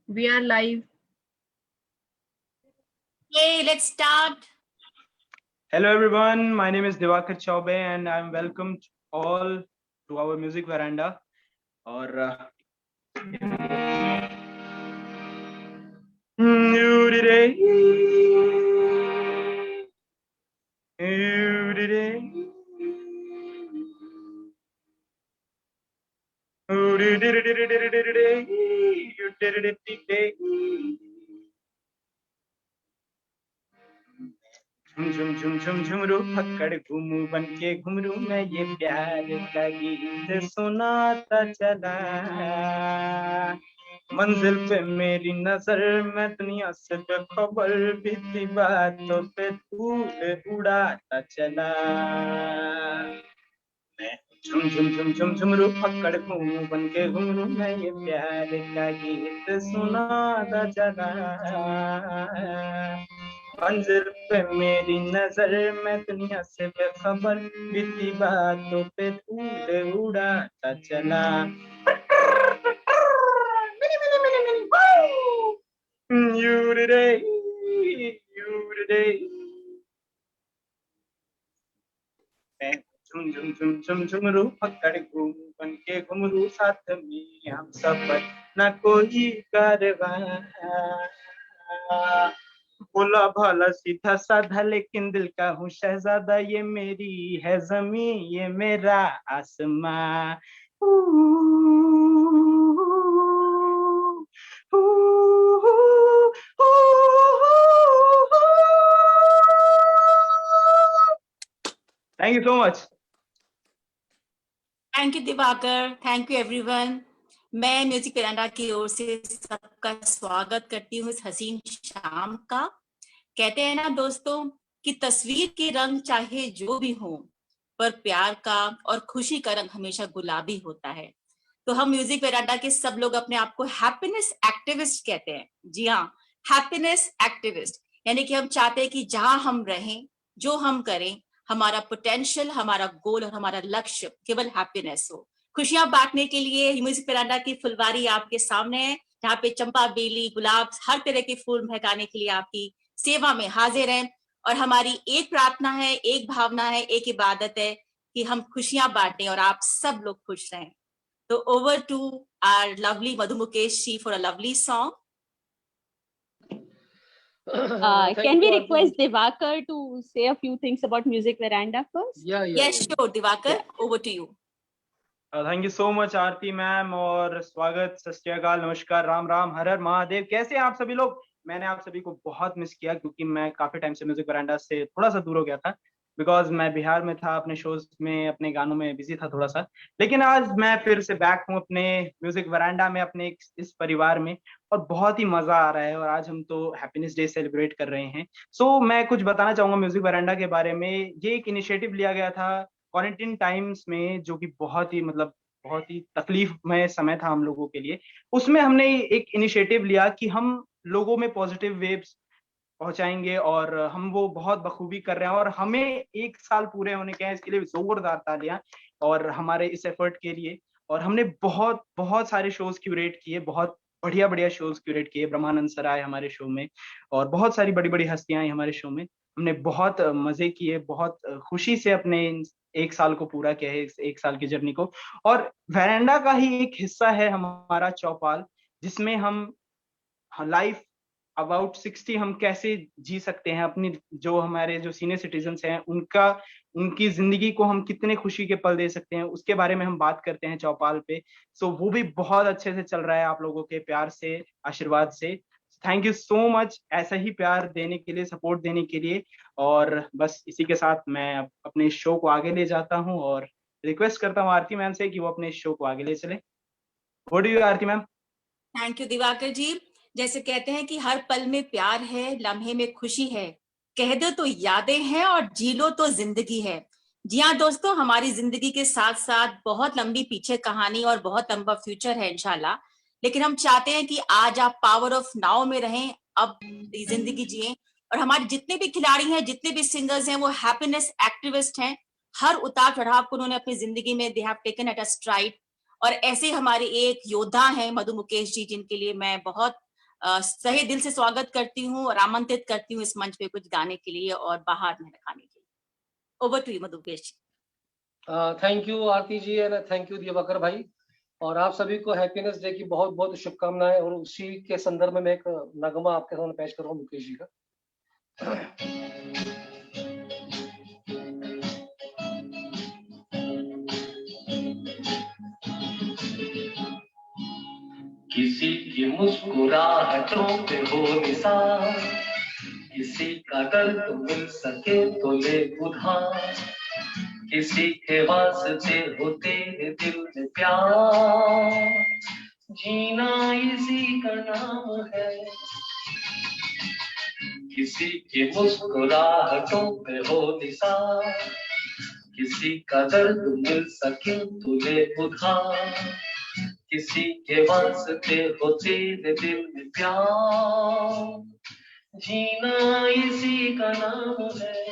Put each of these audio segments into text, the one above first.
We are live. Okay, let's start. Hello everyone, my name is Diwakar Chaube and I'm welcome all to our music veranda. और you today, you today, you did it, you did it today. झुम झुम झुम झुम झुमरू फक्कड़ घूमू बन के घुमरू मैं ये प्यार का गीत सुनाता चला मंजिल पे मेरी नजर मैं दुनिया से बेखबर बीती बातों पे धूल उड़ाता चला मैं झुम झुम झुम झुम झुमरू फक्कड़ घूमू बन के घुमरू मैं ये प्यार का गीत सुनाता चला मंजिल पे मेरी नजर मैं दुनिया से बेखबर बीती बातों पे धूल उड़ाता चला You today, you today. झुम झुम झुम झुम झुमरू पकड़ घूम बन के घुमरू साथ में हम सफर न कोई कारवां बोला भला सीधा साधा लेकिन दिल का हूँ शहजादा ये मेरी है जमीन ये मेरा आसमां Thank you so much. Thank you, Diwakar. Thank you, everyone. मैं म्यूजिक वेरांडा की ओर से सबका स्वागत करती हूँ इस हसीन शाम का। कहते हैं ना दोस्तों कि तस्वीर के रंग चाहे जो भी हो, पर प्यार का और खुशी का रंग हमेशा गुलाबी होता है। तो हम म्यूजिक वेरांडा के सब लोग अपने आप को हैप्पीनेस एक्टिविस्ट कहते हैं। जी हाँ, हैप्पीनेस एक्टिविस्ट, यानी कि हम चाहते हैं कि जहां हम रहें, जो हम करें, हमारा पोटेंशियल, हमारा गोल और हमारा लक्ष्य केवल हैप्पीनेस हो। खुशियां बांटने के लिए म्यूजिक वेरांडा की फुलवारी आपके सामने है, जहाँ पे चंपा, बेली, गुलाब, हर तरह के फूल महकाने के लिए आपकी सेवा में हाजिर हैं। और हमारी एक प्रार्थना है, एक भावना है, एक इबादत है कि हम खुशियां बांटें और आप सब लोग खुश रहें। So over to our lovely Madhu Mukesh ji for a lovely song. Can we request Diwakar to say a few things about Music Veranda first? Yes, sure, Diwakar, over to you. Thank you so much Aarti ma'am और स्वागत, सत श्री अकाल, नमस्कार, राम राम, हर हर महादेव। कैसे हैं आप सभी लोग? मैंने आप सभी को बहुत मिस किया क्योंकि मैं काफी टाइम से म्यूजिक वरांडा से थोड़ा सा दूर हो गया था, बिकॉज मैं बिहार में था, अपने शोज में, अपने गानों में बिजी था थोड़ा सा। लेकिन आज मैं फिर से बैक हूँ अपने म्यूजिक वरांडा में, अपने इस परिवार में, और बहुत ही मजा आ रहा है। और आज हम तो हैप्पीनेस डे सेलिब्रेट कर रहे हैं। सो मैं कुछ बताना चाहूंगा म्यूजिक वरांडा के बारे में। ये एक इनिशिएटिव लिया गया था क्वारंटीन टाइम्स में, जो कि बहुत ही तकलीफमय समय था हम लोगों के लिए। उसमें हमने एक इनिशिएटिव लिया कि हम लोगों में पॉजिटिव वेव्स पहुंचाएंगे, और हम वो बहुत बखूबी कर रहे हैं। और हमें 1 साल पूरे होने के हैं, इसके लिए जोरदार तालियां और हमारे इस एफर्ट के लिए। और हमने बहुत बहुत सारे शोज क्यूरेट किए, बहुत बढ़िया बढ़िया शोज क्यूरेट किए। ब्रह्मानंद सर आए हमारे शो में, और बहुत सारी बड़ी बड़ी हस्तियां आई हमारे शो में। हमने बहुत मजे किए, बहुत खुशी से अपने 1 साल को पूरा किया है, इस 1 साल की जर्नी को। और वेरेंडा का ही एक हिस्सा है हमारा चौपाल, जिसमें हम लाइफ अबाउट 60 हम कैसे जी सकते हैं अपनी, जो हमारे जो सीनियर सिटीजन्स हैं उनकी जिंदगी को हम कितने खुशी के पल दे सकते हैं, उसके बारे में हम बात करते हैं चौपाल पे। सो वो भी बहुत अच्छे से चल रहा है आप लोगों के प्यार से, आशीर्वाद से। थैंक यू सो मच ऐसा ही प्यार देने के लिए, सपोर्ट देने के लिए। और बस इसी के साथ मैं अपने शो को आगे ले जाता हूँ और रिक्वेस्ट करता हूँ आरती मैम से कि वो अपने शो को आगे ले चले। What do you Aarti ma'am? Thank you Diwakar ji. जैसे कहते हैं कि हर पल में प्यार है, लम्हे में खुशी है, कह दो तो यादें हैं और जी लो तो जिंदगी है। जी हाँ दोस्तों, हमारी जिंदगी के साथ साथ बहुत लंबी पीछे कहानी और बहुत लंबा फ्यूचर है इंशाल्लाह। लेकिन हम चाहते हैं कि आज आप पावर ऑफ नाउ में रहें, अब जिंदगी जिए। और हमारे जितने भी खिलाड़ी हैं, जितने भी सिंगर्स हैं, वो हैप्पीनेस एक्टिविस्ट हैं। हर उतार चढ़ाव को उन्होंने अपनी जिंदगी में they have taken at a STRIDE. और ऐसे हमारे एक योद्धा हैं मधु मुकेश जी, जिनके लिए मैं बहुत सही दिल से स्वागत करती हूँ और आमंत्रित करती हूँ इस मंच पे कुछ गाने के लिए और बाहर में गाने के लिए। Over to you Madhukesh. Thank you Aarti ji and thank you Diwakar भाई, और आप सभी को हैप्पीनेस डे की बहुत बहुत शुभकामनाएं। और उसी के संदर्भ में मैं एक नगमा आपके सामने पेश कर रहा हूँ मुकेश जी का। किसी की मुस्कुराहटों पे हो निसार, किसी का दर्द मिल सके तो ले उधार, किसी के वास्ते हो तेरे दिल में प्यार, जीना इसी का नाम है। किसी की मुस्कुराहटों पे हो निसार, किसी का दर्द मिल सके तो ले उधार, किसी के वास्ते हो तेरे दिल में प्यार, जीना इसी का नाम है।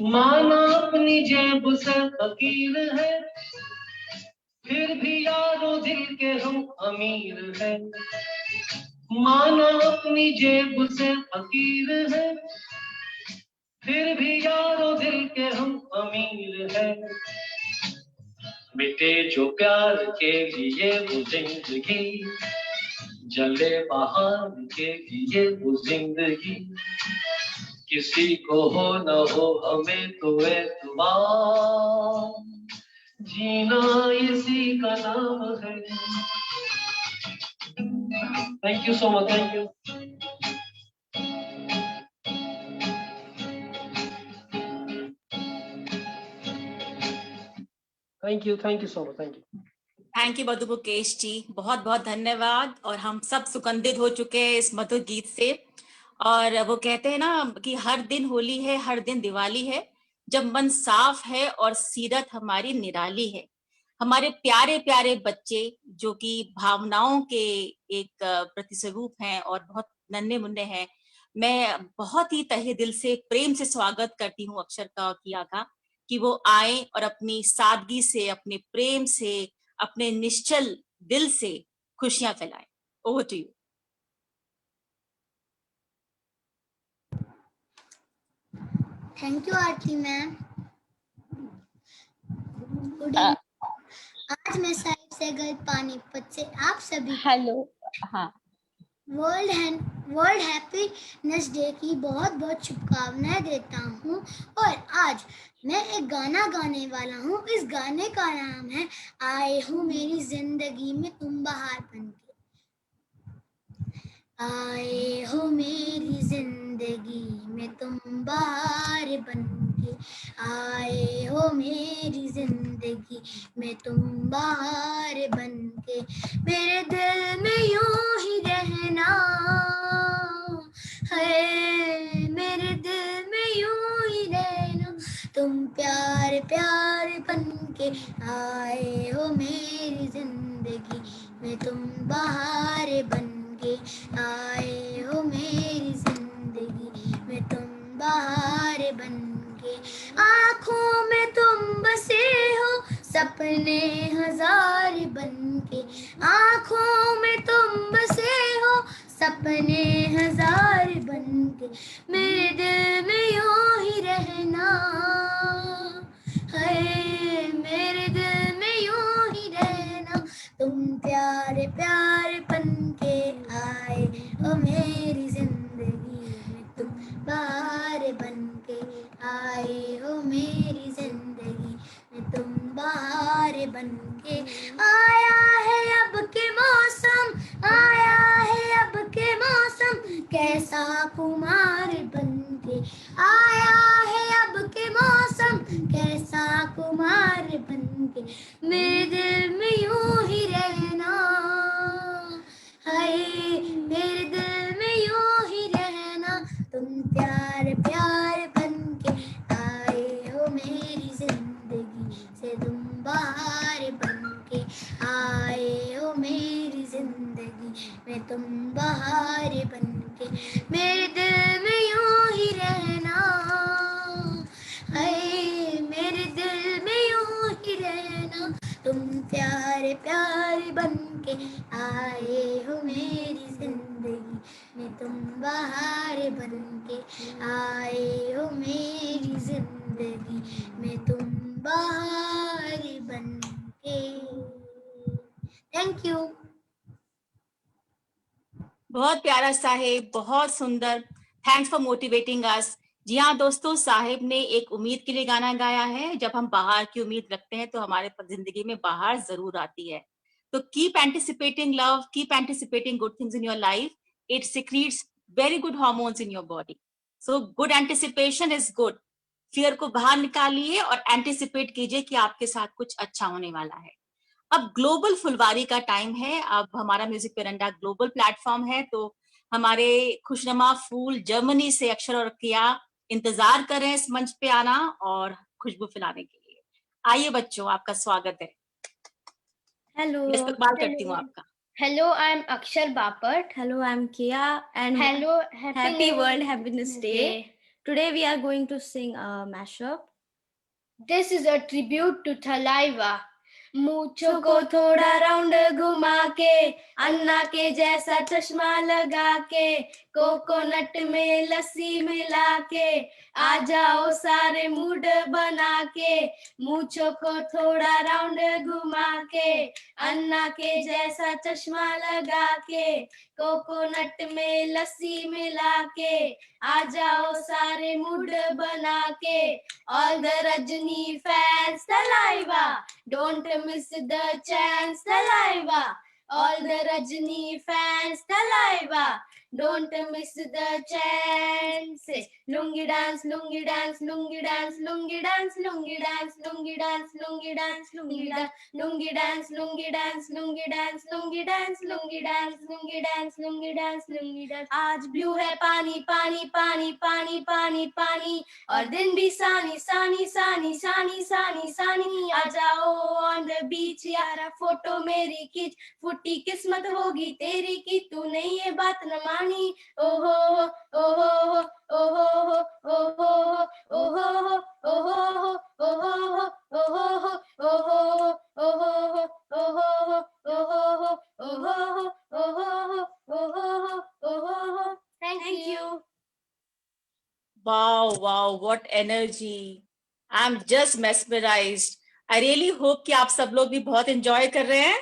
माना अपनी जेब से फकीर है, फिर भी यारों दिल के हम अमीर है। माना अपनी जेब से फकीर है, फिर भी यारों दिल के हम अमीर है। मिटे जो प्यार के लिए वो जिंदगी, जले बहार के लिए वो जिंदगी, किसी को हो न हो हमें तो एतबार, जीना इसी का नाम है। Thank you so much, thank you. Thank you so much, thank you. Thank you Madhukesh ji, बहुत बहुत धन्यवाद। और हम सब सुगंधित हो चुके हैं इस मधुर गीत से। और वो कहते हैं ना कि हर दिन होली है, हर दिन दिवाली है, जब मन साफ है और सीरत हमारी निराली है। हमारे प्यारे प्यारे बच्चे जो कि भावनाओं के एक प्रतिस्वरूप हैं और बहुत नन्हे मुन्ने हैं, मैं बहुत ही तहे दिल से प्रेम से स्वागत करती हूँ अक्षर का और किया का, कि वो आए और अपनी सादगी से, अपने प्रेम से, अपने निश्चल दिल से खुशियां फैलाएं। Over to you. Thank you Aarti ma'am. Good evening. आज मैं साहिब सहगल पानीपत से आप सभी हेलो। हाँ, वर्ल्ड हैप्पीनेस डे की बहुत बहुत शुभकामनाएं देता हूँ। और आज मैं एक गाना गाने वाला हूँ। इस गाने का नाम है आए हो मेरी जिंदगी में तुम बहार बनके। आए हो मेरी जिंदगी में तुम बहार बनके, आए हो मेरी जिंदगी में तुम बहार बनके, मेरे दिल में यूं ही रहना है, मेरे दिल में यूं ही रहना, तुम प्यार प्यार बनके, आए हो मेरी जिंदगी में तुम बहार बनके, आए हो मेरी जिंदगी में तुम बहार बनके। आँखों में तुम बसे हो सपने हजार बनके, आँखों में तुम बसे हो सपने हजार बनके, मेरे दिल में यूं ही रहना है, मेरे दिल में यूं ही रहना, तुम प्यारे प्यारे बनके, आए हो मेरी जिंदगी में तुम बहार बनके, आए हो मेरी जिंदगी में तुम बहार बनके। आया है अब के मौसम, आया है अब के मौसम, कैसा कुमार बनके, आया है अब के मौसम, कैसा कुमार बनके, मेरे दिल में यूं ही रहना है, मेरे दिल में यूं ही रहना, तुम प्यार प्यार बनके, आए हो मेरी मैं तुम बहार बनके, मेरे दिल में यूं ही रहना, हाय मेरे दिल में यूं ही रहना, तुम प्यारे प्यारे बनके आए हो मेरी जिंदगी में, तुम बहार बनके आए हो मेरी जिंदगी में, तुम बहार बनके। Thank you. बहुत प्यारा साहिब, बहुत सुंदर। Thanks for motivating us. जी हाँ दोस्तों, साहिब ने एक उम्मीद के लिए गाना गाया है। जब हम बाहर की उम्मीद रखते हैं तो हमारे जिंदगी में बाहर जरूर आती है। तो keep anticipating love, keep anticipating good things in your life, it secretes very good hormones in your body. So good anticipation is good. Fear को बाहर निकालिए और एंटिसिपेट कीजिए कि आपके साथ कुछ अच्छा होने वाला है। अब ग्लोबल फुलवारी का टाइम है। अब हमारा म्यूजिक पेरंडा ग्लोबल प्लेटफॉर्म है, तो हमारे खुशनुमा फूल जर्मनी से अक्षर और किया इंतजार कर रहे हैं इस मंच पे आना और खुशबू फैलाने के लिए। आइए बच्चों, आपका स्वागत है। Hello. मैं इस्तकबाल करती हूँ आपका। Hello, I'm Akshar Bapat. Hello, I'm Kia, and Hello, happy World Happiness Day. Today we are going to sing a mashup. This is a tribute to Thalaiva. मूंछों को थोड़ा राउंड घुमा के, अन्ना के जैसा चश्मा लगा के, कोकोनट में लस्सी मिला के, आ जाओ सारे मूड बना के, मूंछों को थोड़ा राउंड घुमा के, अन्ना के जैसा चश्मा लगा के, कोकोनट में लस्सी मिला के, आ जाओ सारे मूड बना के, all the Rajni fans, Thalaiva, don't miss the chance, Thalaiva, all the Rajni fans, Thalaiva, don't miss the chance. Lungi dance, lungi dance, lungi dance, lungi dance, lungi dance, lungi dance, lungi dance, lungi dance, lungi dance, lungi dance, lungi dance, lungi dance, lungi dance, lungi dance, lungi dance, lungi dance. आज blue है पानी पानी पानी पानी पानी पानी, और दिन भी सानी सानी सानी सानी सानी सानी, आ जाओ ऑन द बीच यारा फोटो मेरी खींच, फुटी किस्मत होगी तेरी कि तूने ये बात न मानी, ओहो ओहो ओहो ओहो ओहो ओहो ओहो ओहो ओहो ओहो ओहो ओहो ओहो ओहो। Thank you. Wow, wow, what energy. I'm just mesmerized. I really hope कि आप सब लोग भी बहुत enjoy कर रहे हैं।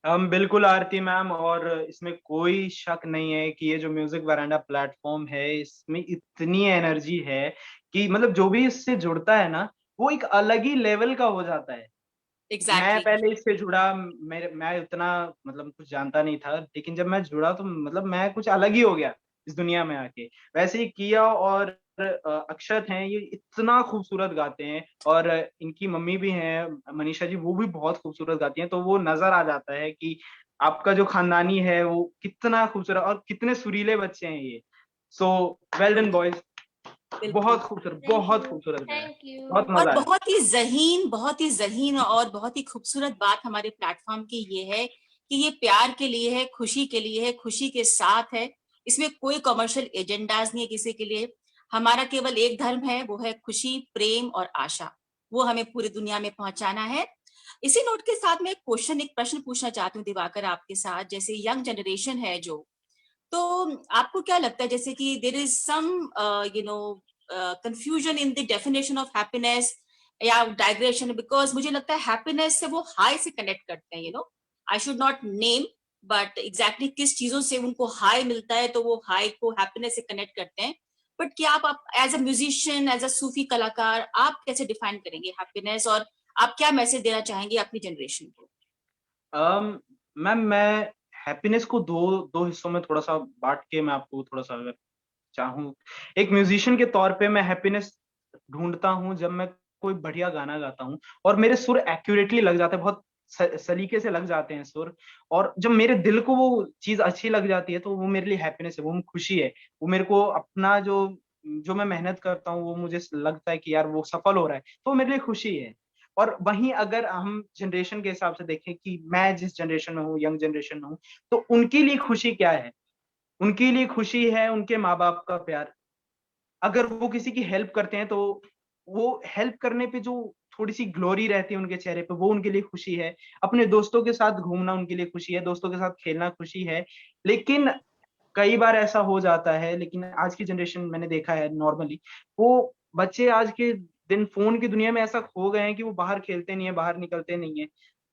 हम बिल्कुल आरती मैम, और इसमें कोई शक नहीं है कि ये जो म्यूजिक वरांडा प्लेटफॉर्म है इसमें इतनी एनर्जी है कि मतलब जो भी इससे जुड़ता है ना वो एक अलग ही लेवल का हो जाता है। मैं पहले इससे जुड़ा, मैं उतना मतलब कुछ जानता नहीं था, लेकिन जब मैं जुड़ा तो मतलब मैं कुछ अलग ही हो गया इस दुनिया में आके। वैसे ही किया और अक्षत हैं, ये इतना खूबसूरत गाते हैं, और इनकी मम्मी भी हैं मनीषा जी, वो भी बहुत खूबसूरत गाती हैं। तो वो नजर आ जाता है कि आपका जो खानदानी है वो कितना खूबसूरत और कितने सुरीले बच्चे हैं ये। सो वेल डन बॉयज, बहुत खूबसूरत, बहुत खूबसूरत गाया, बहुत मजा और आया। बहुत ही ज़हीन और बहुत ही खूबसूरत बात हमारे प्लेटफॉर्म की ये है कि ये प्यार के लिए है, खुशी के लिए है, खुशी के साथ है। इसमें कोई कमर्शियल एजेंडाज नहीं है किसी के लिए। हमारा केवल एक धर्म है, वो है खुशी, प्रेम और आशा। वो हमें पूरी दुनिया में पहुंचाना है। इसी नोट के साथ में एक प्रश्न पूछना चाहती हूँ दिवाकर आपके साथ। जैसे यंग जनरेशन है जो, तो आपको क्या लगता है जैसे कि there is some confusion in the definition of happiness या डाइग्रेशन, बिकॉज मुझे लगता है हैप्पीनेस से वो हाई से कनेक्ट करते हैं, I should not name, but exactly किस चीजों से उनको हाई मिलता है तो वो हाई को हैप्पीनेस से कनेक्ट करते हैं। बट क्या आप as a musician, as a Sufi कलाकार, आप कैसे डिफाइन करेंगे हैप्पीनेस, और आप क्या मैसेज देना चाहेंगे अपनी जनरेशन को? मैम, मैं हैप्पीनेस को दो दो हिस्सों में थोड़ा सा बांट के मैं आपको थोड़ा सा अगर चाहूँ, एक म्यूजिशियन के तौर पे मैं हैप्पीनेस ढूंढता हूँ जब मैं कोई बढ़िया गाना गाता हूँ और मेरे सुर एक्यूरेटली लग जाते हैं, बहुत सलीके से लग जाते हैं सुर, और जब मेरे दिल को वो चीज अच्छी लग जाती है तो वो मेरे लिए हैप्पीनेस है, वो खुशी है। वो मेरे को अपना जो जो मैं मेहनत करता हूँ वो मुझे लगता है कि यार वो सफल हो रहा है, तो मेरे लिए खुशी है। और वहीं अगर हम जनरेशन के हिसाब से देखें कि मैं जिस जनरेशन में हूँ, यंग जनरेशन में हूँ, तो उनके लिए खुशी क्या है? उनके लिए खुशी है उनके माँ बाप का प्यार। अगर वो किसी की हेल्प करते हैं तो वो हेल्प करने पे जो थोड़ी सी ग्लोरी रहती है उनके चेहरे पे, वो उनके लिए खुशी है। अपने दोस्तों के साथ घूमना उनके लिए खुशी है, दोस्तों के साथ खेलना खुशी है। लेकिन कई बार ऐसा हो जाता है, लेकिन आज की जनरेशन मैंने देखा है नॉर्मली, वो बच्चे आज के दिन फ़ोन की दुनिया में ऐसा खो गए हैं कि वो बाहर खेलते नहीं है, बाहर निकलते नहीं है।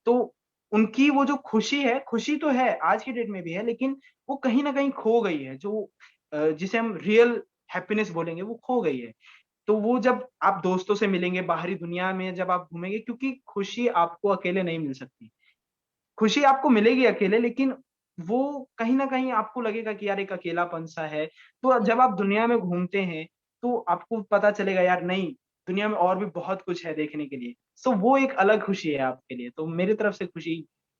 तो उनकी वो जो खुशी है, खुशी तो है, आज की डेट में भी है, लेकिन वो कहीं न कहीं खो गई है। जो जिसे हम रियल हैप्पीनेस बोलेंगे, वो खो गई है। तो वो जब आप दोस्तों से मिलेंगे, बाहरी दुनिया में जब आप घूमेंगे, क्योंकि खुशी आपको अकेले नहीं मिल सकती। खुशी आपको मिलेगी अकेले, लेकिन वो कहीं न कहीं आपको लगेगा कि यार एक अकेलापन-सा है। तो जब आप दुनिया में घूमते हैं, तो आपको पता चलेगा यार नहीं, दुनिया में और भी बहुत कुछ है देखने के लिए। सो वो एक अलग खुशी है आपके लिए। तो मेरी तरफ से खुशी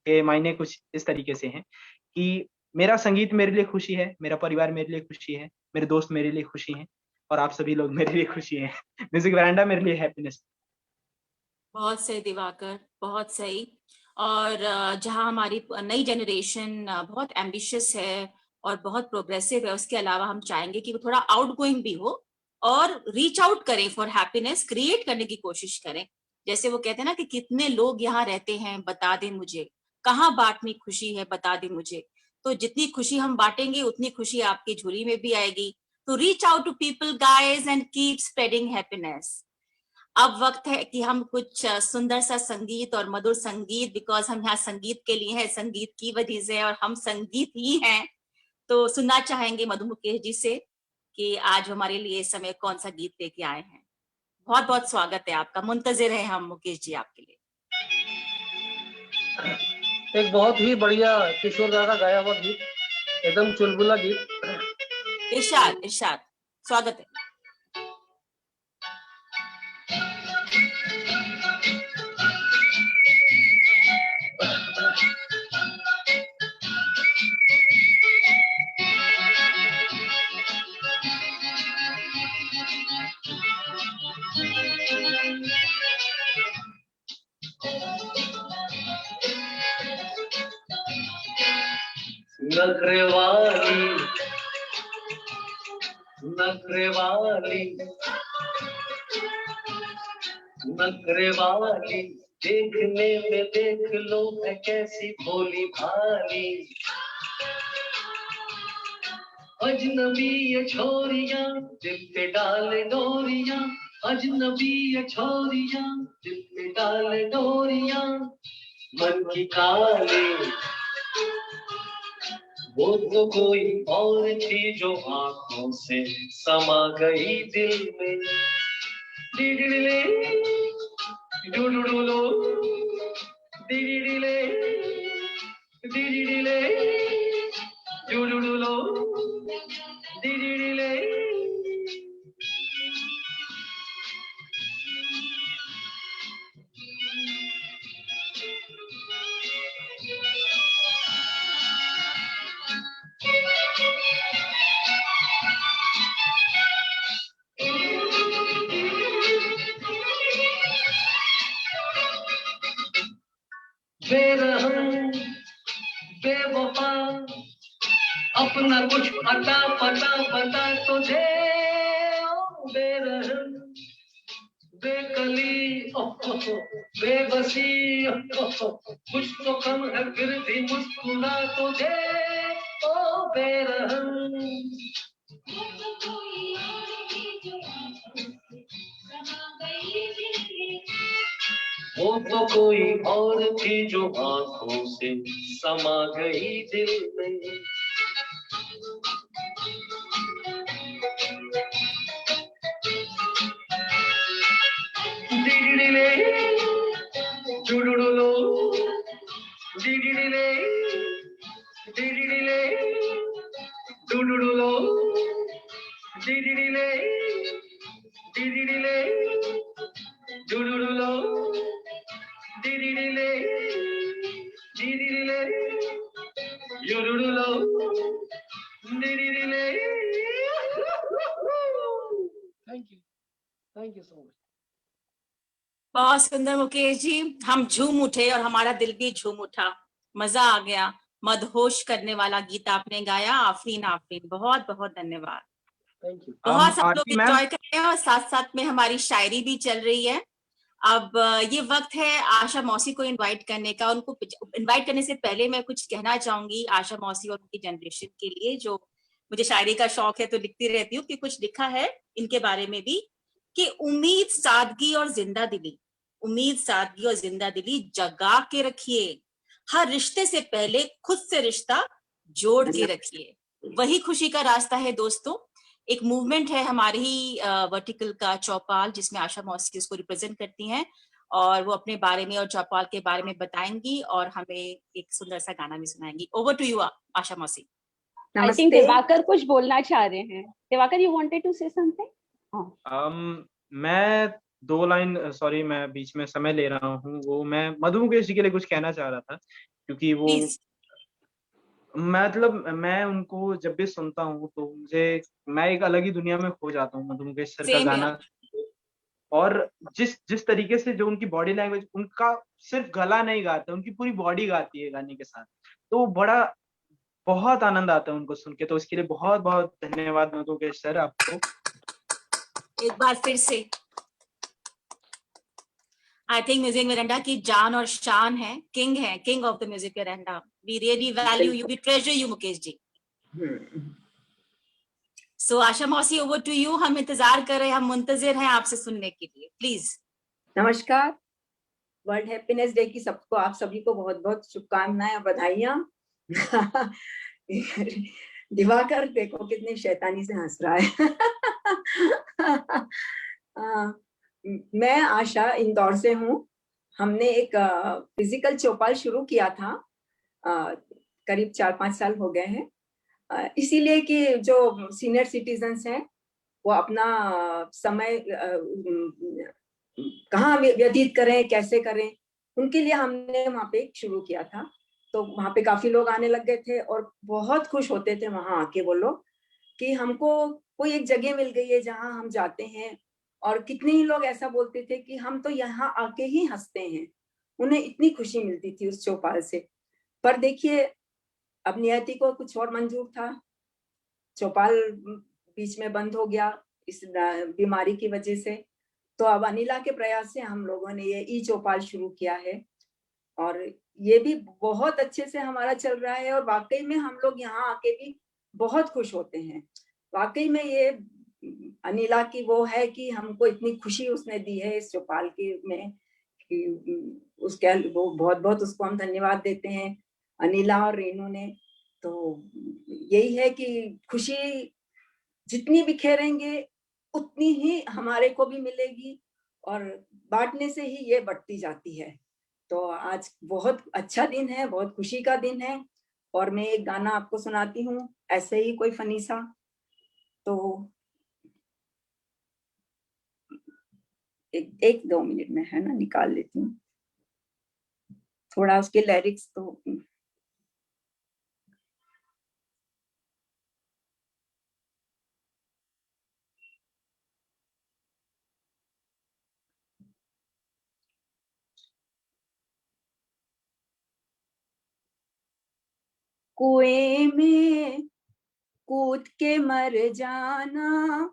के मायने कुछ इस तरीके से हैं कि मेरा संगीत मेरे लिए खुशी है, मेरा परिवार मेरे लिए खुशी है, मेरे दोस्त मेरे लिए खुशी हैं और आप सभी लोग मेरे लिए खुशी हैं। म्यूज़िक वेरांडा मेरे लिए हैप्पीनेस। बहुत सही दिवाकर, बहुत सही। और जहाँ हमारी नई जनरेशन बहुत एम्बिशियस है और बहुत प्रोग्रेसिव है, उसके अलावा हम चाहेंगे कि वो थोड़ा आउटगोइंग भी हो और रीच आउट करें फॉर हैप्पीनेस, क्रिएट करने की कोशिश करें। जैसे वो कहते हैं ना कि कितने लोग यहाँ रहते हैं, बता दे मुझे, कहाँ बांटनी खुशी है, बता दे मुझे। तो जितनी खुशी हम बांटेंगे उतनी खुशी आपकी झोली में भी आएगी। तो reach out to people guys and keep spreading happiness. अब वक्त है कि हम कुछ सुंदर सा संगीत और मधुर संगीत, बिकॉज हम यहाँ संगीत के लिए हैं, संगीत की वजह से, और हम संगीत ही हैं। तो सुनना चाहेंगे मधु मुकेश जी से कि आज हमारे लिए इस समय कौन सा गीत लेके आए हैं। बहुत बहुत स्वागत है आपका, मुंतजिर है हम मुकेश जी आपके लिए। एक बहुत ही बढ़िया किशोर दा का गाया हुआ गीत, एकदम चुलबुला गीत। इरशाद इरशाद, स्वागत है। नखरे वाली, नखरे वाली, नखरे वाली, देखने में देख लो है कैसी भोली भाली। अजनबी ये छोरियां दिल पे डाले डोरियां, अजनबी ये छोरियां दिल पे डाले डोरियां। मन की काली वो तो कोई और थी जो आंखों से समा गई दिल में। डिडिले डुडुडुलो, डिडिले डिडिले डुडुडुलो, डिडिले। बेरहम बेवफा अपना कुछ अता पता बता तुझे। ओ बेरहम बेकली, बेबसी, कुछ तो कम है फिर भी मुस्कुरा तुझे। ओ बेरहम वो तो कोई और थी जो आंखों से समा गई दिल में। डिडिले डुडुडुलो, डिडिले डिडिले डुडुडुलो, डिडिले डिडिले डुडुडुलो, डिडिले डिडिले युडुडुलो, डिडिले। Thank you so much. बहुत सुंदर मुकेश जी, हम झूम उठे और हमारा दिल भी झूम उठा, मजा आ गया। मदहोश करने वाला गीत आपने गाया, आफरीन आफरीन, बहुत बहुत धन्यवाद। Thank you. बहुत सब लोग आरती मैम, एंजॉय कर रहे हैं और साथ साथ में हमारी शायरी भी चल रही है। अब ये वक्त है आशा मौसी को इनवाइट करने का। उनको इनवाइट करने से पहले मैं कुछ कहना चाहूंगी आशा मौसी और उनकी जनरेशन के लिए, जो मुझे शायरी का शौक है तो लिखती रहती हूँ, कि कुछ लिखा है इनके बारे में भी, कि उम्मीद सादगी और जिंदा दिली, उम्मीद सादगी और जिंदा दिली जगा के रखिए, हर रिश्ते से पहले खुद से रिश्ता जोड़ के रखिए, वही खुशी का रास्ता है दोस्तों। एक मूवमेंट है हमारे ही वर्टिकल का चौपाल, जिसमें आशा मौसी उसको रिप्रेजेंट करती हैं, और वो अपने बारे में और चौपाल के बारे में बताएंगी और हमें एक सुंदर सा गाना भी सुनाएंगी। ओवर टू यू आशा मौसी। आई थिंक नमस्ते। दिवाकर कुछ बोलना चाह रहे हैं। Diwakar, you wanted to say something? मैं 2 लाइन, सॉरी मैं बीच में समय ले रहा हूँ, वो मैं मधु मुकेश जी के लिए कुछ कहना चाह रहा था, क्योंकि वो प्लीज। मतलब मैं उनको जब भी सुनता हूँ तो मुझे, मैं एक अलग ही दुनिया में खो जाता हूँ मधु मुकेश सर का सेम गाना। यार। और जिस जिस तरीके से जो उनकी बॉडी लैंग्वेज, उनका सिर्फ गला नहीं गाता, उनकी पूरी बॉडी गाती है गाने के साथ, तो वो बड़ा बहुत आनंद आता है उनको सुन के। तो इसके लिए बहुत बहुत धन्यवाद मधु मुकेश सर आपको। एक बार फिर से आई थिंक म्यूजिक वेरेंडा की जान और शान है, king of the music veranda. We really value you, we treasure you Mukesh ji. So Asha मौसी, ओवर टू यू। हम इंतजार कर रहे हैं, हम मुंतजिर हैं आपसे सुनने के लिए, प्लीज। नमस्कार। वर्ल्ड हैप्पीनेस डे की सबको, आप सभी को बहुत बहुत शुभकामनाएं और बधाइयां। दिवाकर देखो कितनी शैतानी से हंस रहा है। मैं आशा इंदौर से हूँ। हमने एक फिजिकल चौपाल शुरू किया था, करीब 4-5 साल हो गए हैं, इसीलिए कि जो सीनियर सिटीजन्स हैं वो अपना समय कहाँ व्यतीत करें, कैसे करें, उनके लिए हमने वहाँ पे शुरू किया था। तो वहाँ पे काफी लोग आने लग गए थे और बहुत खुश होते थे वहां आके वो लोग, कि हमको कोई एक जगह मिल गई है जहाँ हम जाते हैं। और कितने ही लोग ऐसा बोलते थे कि हम तो यहाँ आके ही हंसते हैं, उन्हें इतनी खुशी मिलती थी उस चौपाल से। पर देखिए, अब नियति को कुछ और मंजूर था, चौपाल बीच में बंद हो गया इस बीमारी की वजह से। तो अब अनिला के प्रयास से हम लोगों ने ये ई चौपाल शुरू किया है, और ये भी बहुत अच्छे से हमारा चल रहा है। और वाकई में हम लोग यहाँ आके भी बहुत खुश होते हैं। वाकई में ये अनिला की वो है कि हमको इतनी खुशी उसने दी है इस चौपाल के में, कि उसके वो बहुत बहुत उसको हम धन्यवाद देते हैं, अनिला और रेनू ने। तो यही है कि खुशी जितनी बिखेरेंगे उतनी ही हमारे को भी मिलेगी, और बांटने से ही ये बढ़ती जाती है। तो आज बहुत अच्छा दिन है, बहुत खुशी का दिन है। और मैं एक गाना आपको सुनाती हूँ, ऐसे ही कोई फनी सा। तो 1-2 मिनट में है ना, निकाल लेती हूँ थोड़ा उसके लिरिक्स। तो कुएं में कूद के मर जाना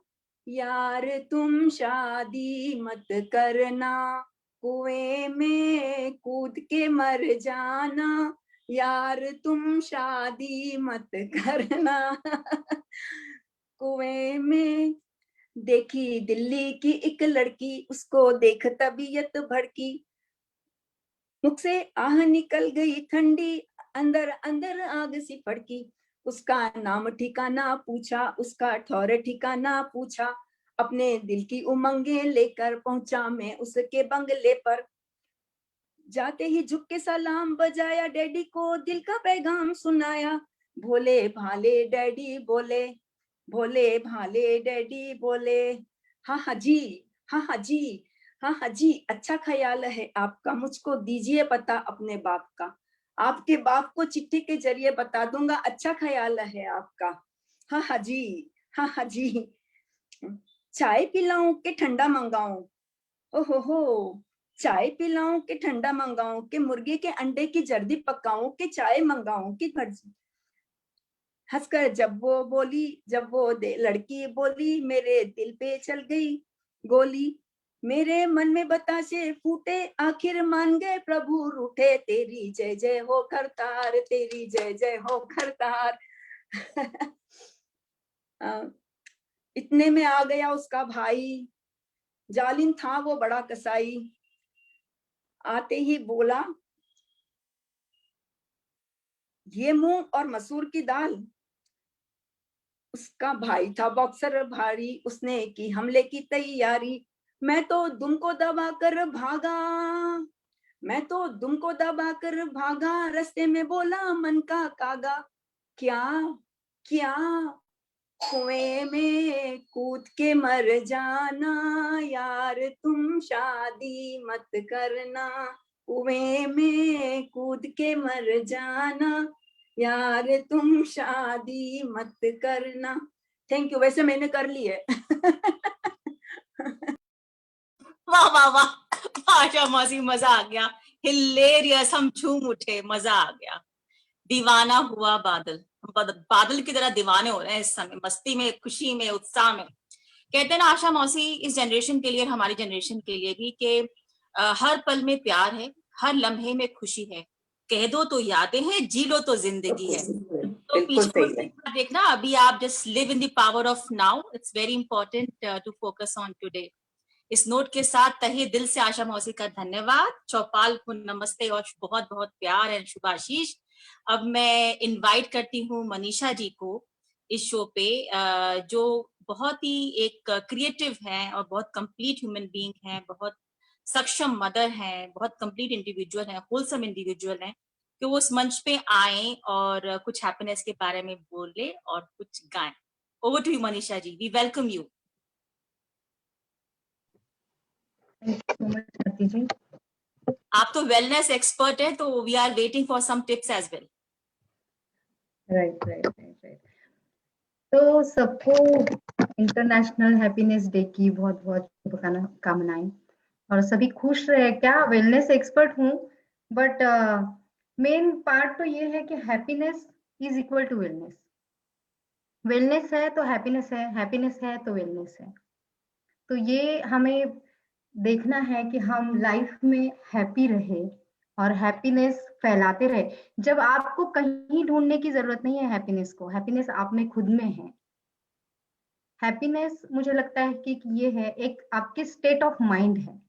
यार, तुम शादी मत करना। कुएं में कूद के मर जाना यार, तुम शादी मत करना। कुएं में देखी दिल्ली की एक लड़की, उसको देख तबीयत भड़की, मुख से आह निकल गई ठंडी, अंदर अंदर आग सी फड़की। उसका नाम ठिकाना पूछा, उसका ठौर ठिकाना पूछा, अपने दिल की उमंगे लेकर पहुंचा मैं उसके बंगले पर। जाते ही झुक के सलाम बजाया, डैडी को दिल का पैगाम सुनाया। भोले भाले डैडी बोले, भोले भाले डैडी बोले, हाँ हाँ जी, हाँ हाँ जी, हाँ हाँ जी, अच्छा ख्याल है आपका, मुझको दीजिए पता अपने बाप का, आपके बाप को चिट्ठी के जरिए बता दूंगा, अच्छा ख्याल है आपका। हाँ हाँ जी, हाँ हाँ जी, चाय पिलाऊं के ठंडा मंगाऊं, ओहो हो, चाय पिलाऊं कि ठंडा मंगाऊं, कि मुर्गे के अंडे की जर्दी पकाऊं, कि चाय मंगाऊं कि मर्जी। हंसकर जब वो बोली, जब वो लड़की बोली, मेरे दिल पे चल गई गोली। मेरे मन में बताशे फूटे, आखिर मान गए प्रभु रूठे। तेरी जय जय हो करतार, तेरी जय जय हो करतार। इतने में आ गया उसका भाई, जालिम था वो बड़ा कसाई। आते ही बोला, ये मूंग और मसूर की दाल। उसका भाई था बॉक्सर भारी, उसने की हमले की तैयारी। मैं तो दुम को दबा कर भागा, मैं तो दुम को दबा कर भागा, रास्ते में बोला मन का कागा। क्या क्या कुएं में कूद के मर जाना, यार तुम शादी मत करना। कुएं में कूद के मर जाना, यार तुम शादी मत करना। Thank you. वैसे मैंने कर ली है। वाह वाह वाह, आशा मौसी, मजा आ गया, हिलेरियस, हम झूम उठे, मजा आ गया। दीवाना हुआ बादल, बादल की तरह दीवाने हो रहे हैं इस समय, मस्ती में, खुशी में, उत्साह में। कहते हैं ना आशा मौसी, इस जनरेशन के लिए और हमारी जनरेशन के लिए भी, कि हर पल में प्यार है, हर लम्हे में खुशी है, कह दो तो यादें हैं, जी लो तो जिंदगी है। तो बिल्कुल पीछे सही है। देखना, अभी आप just live in the power of now. It's very important to focus on today. इस नोट के साथ तहे दिल से आशा मौसी का धन्यवाद, चौपाल को नमस्ते और बहुत बहुत प्यार एंड शुभाशीष। अब मैं इनवाइट करती हूँ मनीषा जी को इस शो पे, जो बहुत ही एक क्रिएटिव है और बहुत कंप्लीट ह्यूमन बीइंग है, बहुत सक्षम मदर है, बहुत कंप्लीट इंडिविजुअल है, होलसम इंडिविजुअल है, कि वो उस मंच पे आए और कुछ हैप्पीनेस के बारे में बोले और कुछ गाएं। Over to you Manisha ji, we welcome you. जी, आप तो वेलनेस एक्सपर्ट है, तो we are waiting for some tips as well. Right. तो सबको इंटरनेशनल हैप्पीनेस डे की बहुत बहुत शुभकामनाएं, और सभी खुश रहे। क्या वेलनेस एक्सपर्ट हूँ, बट मेन पार्ट तो ये है कि happiness is equal to wellness. Wellness है तो हैप्पीनेस है, हैप्पीनेस है तो वेलनेस है। तो ये हमें देखना है कि हम लाइफ में हैप्पी रहे और हैप्पीनेस फैलाते रहे। जब आपको कहीं ढूंढने की जरूरत नहीं है हैप्पीनेस को, हैप्पीनेस आप में खुद में है। हैप्पीनेस मुझे लगता है कि ये है, एक आपके स्टेट ऑफ माइंड है।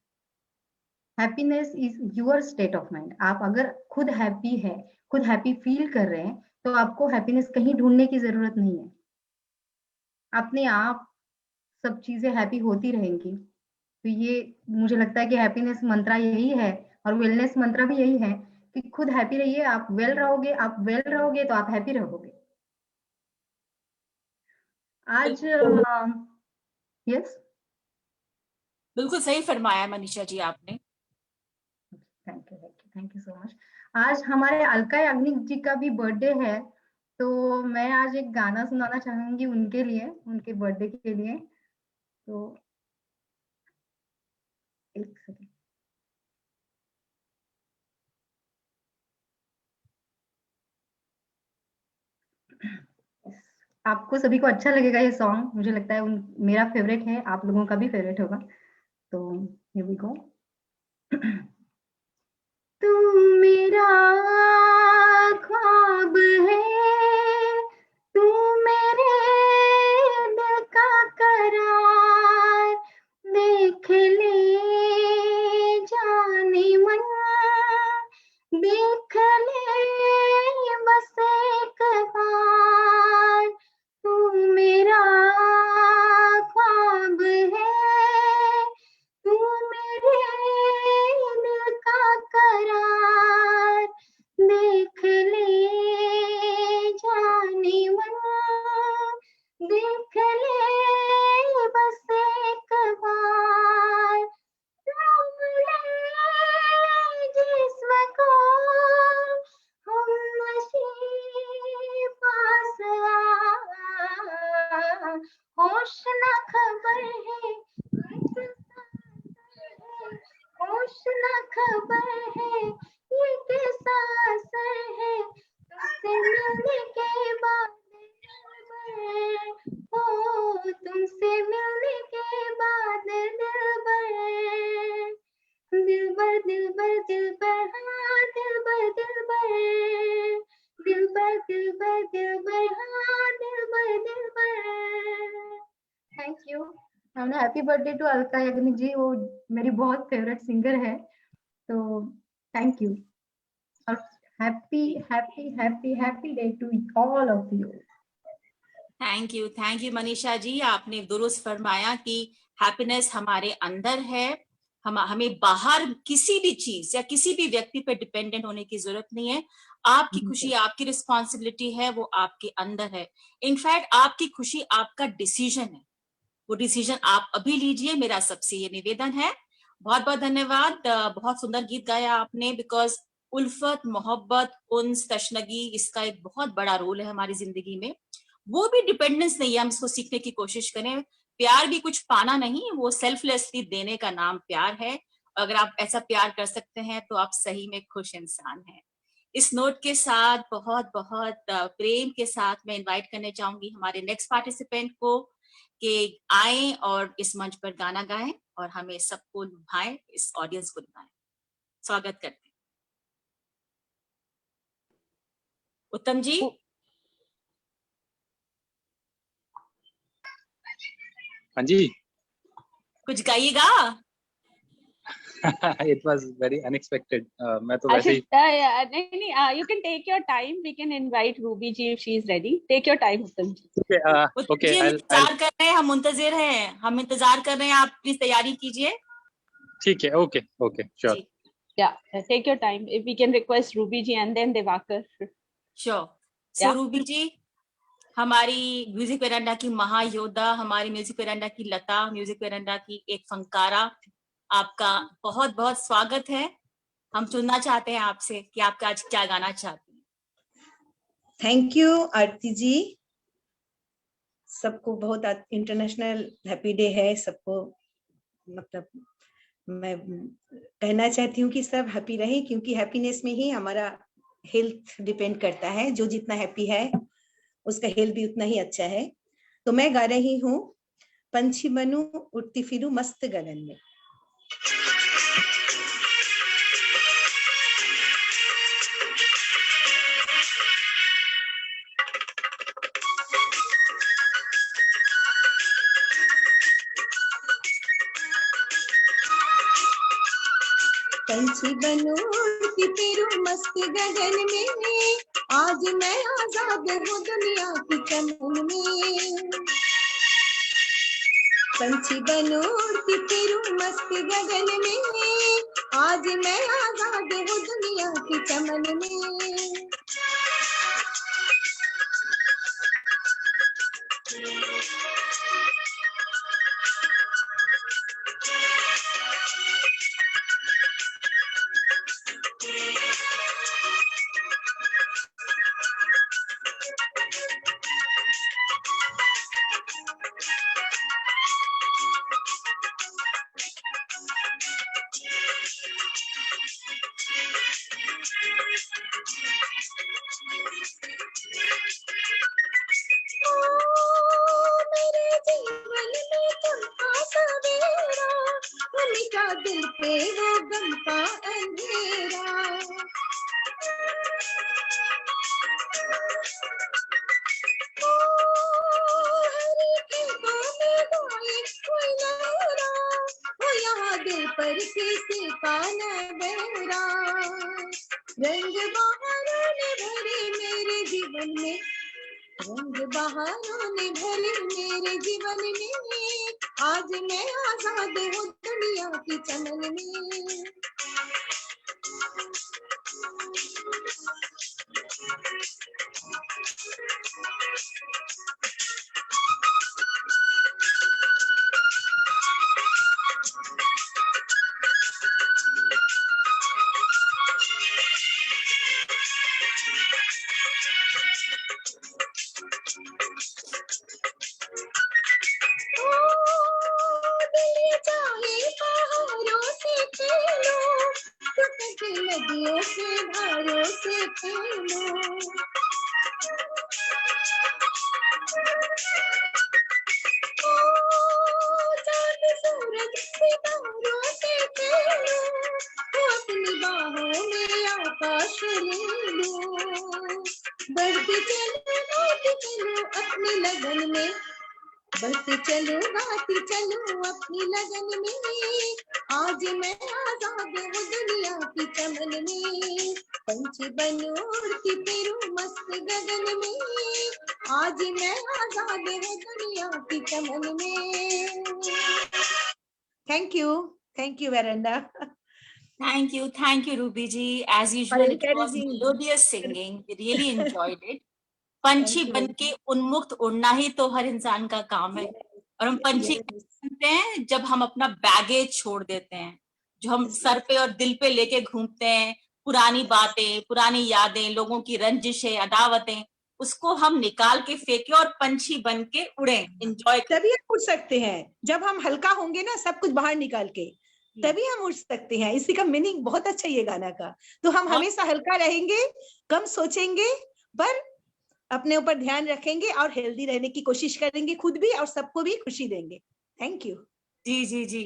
Happiness is your state of mind. आप अगर खुद हैप्पी है, खुद हैप्पी फील कर रहे हैं, तो आपको हैप्पीनेस कहीं ढूंढने की जरूरत नहीं है। अपने आप सब चीजें हैप्पी होती रहेंगी। तो ये मुझे लगता है कि हैप्पीनेस मंत्रा यही है, और वेलनेस मंत्रा भी यही है कि खुद हैप्पी रहिए। आप वेल रहोगे, आप वेल रहोगे तो आप हैप्पी रहोगे। आज यस, बिल्कुल सही फरमाया मनीषा जी आपने। Thank you so much. आज हमारे अलका याग्निक जी का भी बर्थडे है, तो मैं आज एक गाना सुनाना चाहूंगी उनके लिए, उनके बर्थडे के लिए। तो एक सेकेंड। आपको सभी को अच्छा लगेगा ये सॉन्ग, मुझे लगता है मेरा फेवरेट है, आप लोगों का भी फेवरेट होगा। तो here we go। तू मेरा ख्वाब है, तू मेरे दिल का करार, देख ले जाने मन, देख ले बस एक बार। तू मेरा ख्वाब है, तू मेरे दिल का करार, देख ले हमने happy birthday to Alka Yagnik ji, वो मेरी बहुत फेवरेट सिंगर है, तो थैंक यू और happy happy happy happy day to all of you. Thank you Manisha ji, आपने दुरुस्त फरमाया कि हैप्पीनेस हमारे अंदर है, हमें बाहर किसी भी चीज या किसी भी व्यक्ति पे डिपेंडेंट होने की जरूरत नहीं है। आपकी खुशी आपकी रिस्पॉन्सिबिलिटी है, वो आपके अंदर है। इनफैक्ट आपकी खुशी आपका डिसीजन है, वो डिसीजन आप अभी लीजिए, मेरा सबसे ये निवेदन है। बहुत बहुत धन्यवाद, बहुत सुंदर गीत गाया आपने। बिकॉज उल्फत, मोहब्बत, उन्स, तशनगी, इसका एक बहुत बड़ा रोल है हमारी जिंदगी में। वो भी डिपेंडेंस नहीं है, हम इसको सीखने की कोशिश करें। प्यार भी कुछ पाना नहीं, वो सेल्फलेसली देने का नाम प्यार है। अगर आप ऐसा प्यार कर सकते हैं तो आप सही में खुश इंसान हैं। इस नोट के साथ बहुत बहुत प्रेम के साथ मैं इनवाइट करने चाहूंगी हमारे नेक्स्ट पार्टिसिपेंट को कि आए और इस मंच पर गाना गाएं और हमें सबको लुभाएं, इस ऑडियंस को लुभाएं। स्वागत करते हैं। उत्तम जी, हाँ जी। कुछ गाइएगा। It was very unexpected. मैं तो वैसे ही नहीं, you can take your time. We can invite Ruby ji if she is ready. Take your time, Uttam ji. Okay, इंतजार कर रहे हैं, हम मुंतजिर हैं, हम इंतजार कर रहे हैं, आप प्लीज तैयारी कीजिए। ठीक है, okay, sure. Yeah, take your time. If we can request Ruby ji and then Devakar. Sure. So Ruby ji, हमारी म्यूजिक वेरांडा की महायोद्धा, हमारी म्यूजिक वेरांडा की लता, म्यूजिक वेरांडा की एक फंकारा, आपका बहुत बहुत स्वागत है। हम सुनना चाहते हैं आपसे कि आप आज क्या गाना चाहती हैं। थैंक यू आरती जी। सबको बहुत इंटरनेशनल हैप्पी डे है सबको। मतलब मैं कहना चाहती हूँ कि सब हैप्पी रहें, क्योंकि हैप्पीनेस में ही हमारा हेल्थ डिपेंड करता है। जो जितना हैप्पी है उसका हेल्थ भी उतना ही अच्छा है। तो मैं गा रही हूँ पंछी बनूं उड़ती फिरूं मस्त गगन में। पंछी बनूं उड़ती फिरूं मस्त गगन में, आज मैं आजाद हूँ दुनिया की चमन में। पंछी बनूं उड़ती फिरूं मस्त गगन में, आज मैं आजाद हूँ दुनिया की चमन में। दिल पे वो गम का अंधेरा, यहाँ दिल पर किसी का नबेरा। रंग बहारों ने भरे मेरे जीवन में, रंग बहारों ने भरे मेरे जीवन में, आज मैं आजाद हूँ दुनिया की चमन में। नदियों के धारों से खेलो, चांद सूरज सितारों से खेलो, अपनी बाहों में आकाश ले लो। बढ़ते चलो लौट चलो अपनी लगन में, बस चलो गाती चलो अपनी लगन में, आज मैं आजाद हूँ दुनिया की चमन में, पंछी बन उड़ती फिरूं मस्त गगन में, आज मैं आजाद हूँ दुनिया की चमन में। Thank you veranda. Thank you, Ruby ji. As usual, it was melodious singing. We really enjoyed it. पंछी बन के उन्मुक्त उड़ना ही तो हर इंसान का काम है, और हम पंछी बनते हैं जब हम अपना बैगेज छोड़ देते हैं, जो हम सर पे और दिल पे लेके घूमते हैं, पुरानी बातें, पुरानी यादें, लोगों की रंजिशें, अदावतें, उसको हम निकाल के फेंके और पंछी बन के उड़े, एंजॉय। तभी हम उड़ सकते हैं, जब हम हल्का होंगे ना सब कुछ बाहर निकाल के, तभी हम उड़ सकते हैं। इसी का मीनिंग बहुत अच्छा है ये गाना का। तो हम हमेशा हल्का रहेंगे, कम सोचेंगे, पर अपने ऊपर ध्यान रखेंगे और हेल्दी रहने की कोशिश करेंगे, खुद भी और सबको भी खुशी देंगे। Thank you. जी जी जी।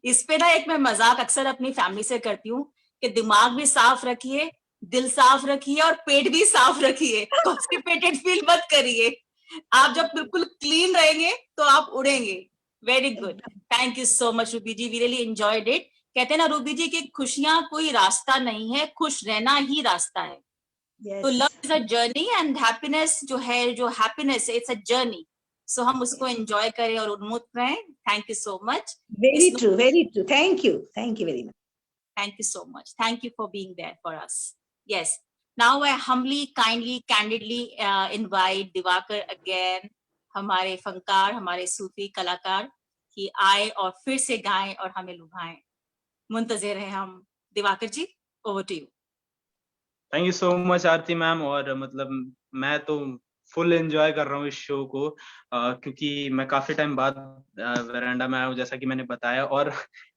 इस पे ना एक मैं मजाक अक्सर अपनी फैमिली से करती हूँ कि दिमाग भी साफ रखिए, दिल साफ रखिए और पेट भी साफ रखिए, कॉन्स्टिपेटेड फील मत करिए। आप जब बिल्कुल क्लीन रहेंगे तो आप उड़ेंगे। Very good, thank you so much Ruby ji, we really enjoyed it. कहते हैं ना रूबी जी कि खुशियां कोई रास्ता नहीं है, खुश रहना ही रास्ता है। तो love is a journey and happiness जो है, जो हैप्पीनेस है, इट्स अ जर्नी। सो हम उसको एंजॉय करें और उन्मुक्त रहें। Thank you so much. Very true, very true. Thank you very much. Thank you so much. Thank you for being there for us. Yes. Now I humbly, kindly, candidly invite Diwakar again, हमारे फनकार, हमारे सूफी कलाकार, कि आए और फिर से गाएं और हमें लुभाएं। मुंतजिर हैं हम। दिवाकर जी, over to you. Thank you so much Aarti ma'am. और मतलब मैं तो फुल एंजॉय कर रहा हूँ इस शो को, क्योंकि मैं काफी टाइम बाद वेरांडा में आया हूँ, जैसा कि मैंने बताया। और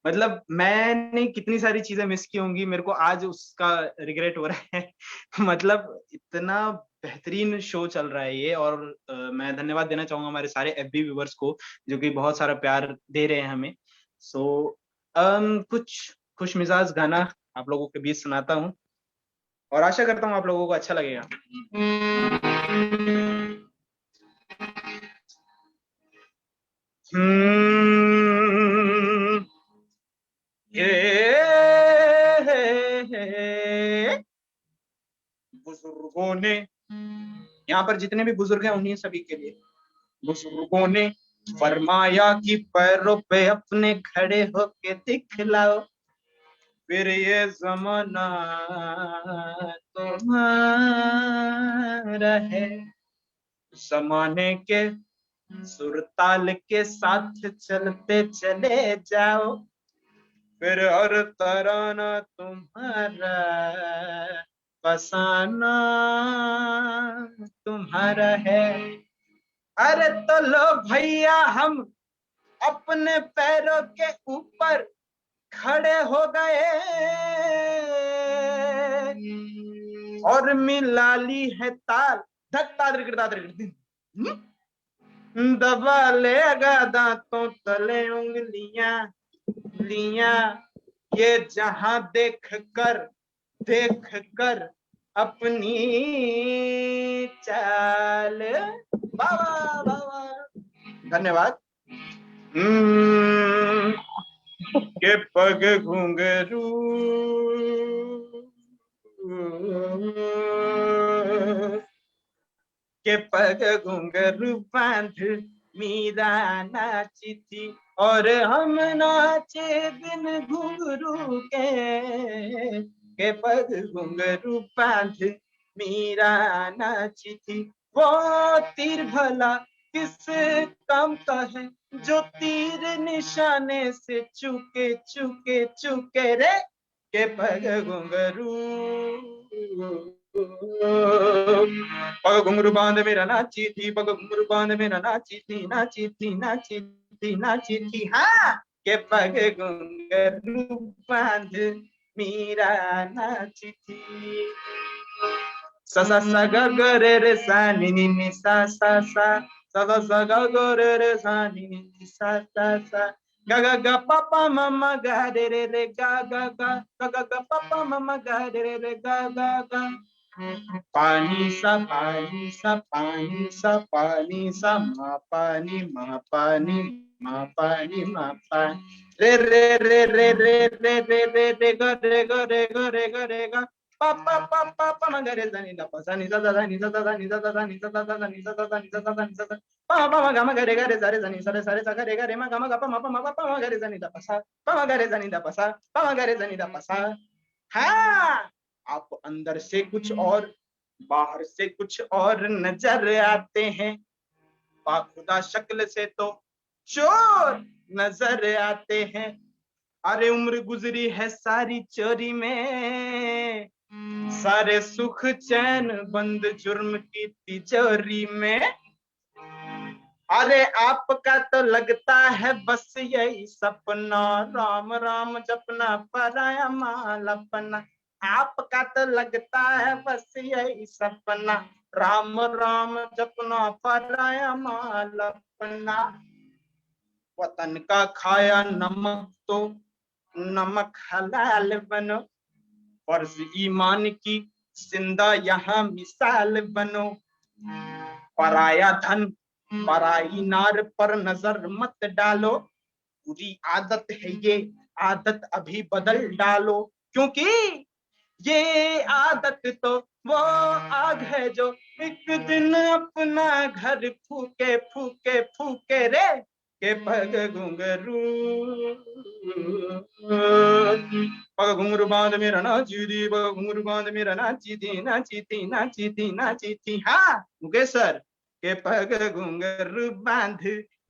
मतलब मैंने कितनी सारी चीजें मिस की होंगी, मेरे को आज उसका रिग्रेट हो रहा है। मतलब इतना बेहतरीन शो चल रहा है ये। और मैं धन्यवाद देना चाहूंगा हमारे सारे एफबी व्यूवर्स को, जो कि बहुत सारा प्यार दे रहे हैं हमें। सो कुछ खुश मिजाज गाना आप लोगों के बीच सुनाता हूँ, और आशा करता हूँ आप लोगों को अच्छा लगेगा। बुजुर्गों ने, यहाँ पर जितने भी बुजुर्ग हैं उन्हीं सभी के लिए, बुजुर्गों ने फरमाया कि पैरों पे अपने खड़े होके दिखलाओ, फिर ये जमाना तुम्हारा है। जमाने के सुरताल के साथ चलते चले जाओ, फिर हर तराना तुम्हारा, फसाना तुम्हारा है। अरे तो लो भैया हम अपने पैरों के ऊपर खड़े हो गए, और मिला ली है ताल, धक्का दबा लेगा दांतों तले उंगलियां लियां, ये जहां देख कर अपनी चाल। बाबा बाबा, धन्यवाद। के पग घुंघरू के पग घुंघरू बांध मीरा नाची थी, और हम नाचे बिन घुंघरू के पग घुंघरू बांध मीरा नाची थी। वो तीर भला किस काम का है, जो तीर निशाने से चुके चुके चुके रे, के पग घुंघरू पग घुंघरू बांध मेरा नाची थी, पग घुंघरू बांध मेरा नाची थी, नाची थी नाची थी नाची थी। हाँ, के पग घुंघरू बांध मीरा नाची थी। सा सा सा ग ग रे रे सा नि नि नि सा सा सा, सा सा सा ग ग रे रे सा नि नि नि सा सा सा, ग ग ग प प म म ग रे रे रे ग ग ग, ग ग ग प प म म ग रे रे रे ग ग ग, पानी सा पानी सा पानी सा पानी सा मा पानी मा पानी मा पानी मा पानी रे रे रे रे रे रे रे रे रे ग रे ग रे ग रे ग रे ग पा पा पा पा पा म ग रे सा नी दा पा सा नी दा दा नी दा दा नी दा दा नी दा दा नी दा दा नी दा दा नी दा दा पा पा म ग म ग रे ग रे सा रे सा नी सा रे सा रे सा ग रे ग रे म ग म ग पा म ग रे सा नी दा पा सा पा म ग रे सा नी दा पा सा पा म ग रे सा नी दा पा सा। हाँ, आप अंदर से कुछ और बाहर से कुछ और नजर आते हैं, बाखुदा शक्ल से तो चोर नजर आते हैं। अरे उम्र गुजरी है सारी चोरी में, सारे सुख चैन बंद जुर्म की तिजोरी में। अरे आपका तो लगता है बस यही सपना, राम राम जपना पराया माल अपना। आपका तो लगता है बस यही सपना, राम राम जपना पराया माल अपना। वतन का खाया नमक तो नमक हलाल बनो, फर्ज ईमान की जिंदा यहाँ मिसाल बनो। पराया धन पराई नार पर नजर मत डालो, बुरी आदत है ये आदत अभी बदल डालो, क्योंकि ये आदत तो वो आग है जो एक दिन अपना घर फूके फूके फूके रे के पग घुंघरू। पग घुंघरू बांध मेरा नाची, पग घुंघरू बांध मेरा नाची थी नाची थी नाची थी नाची थी। हाँ मुकेश सर, के पग घुंघरू बांध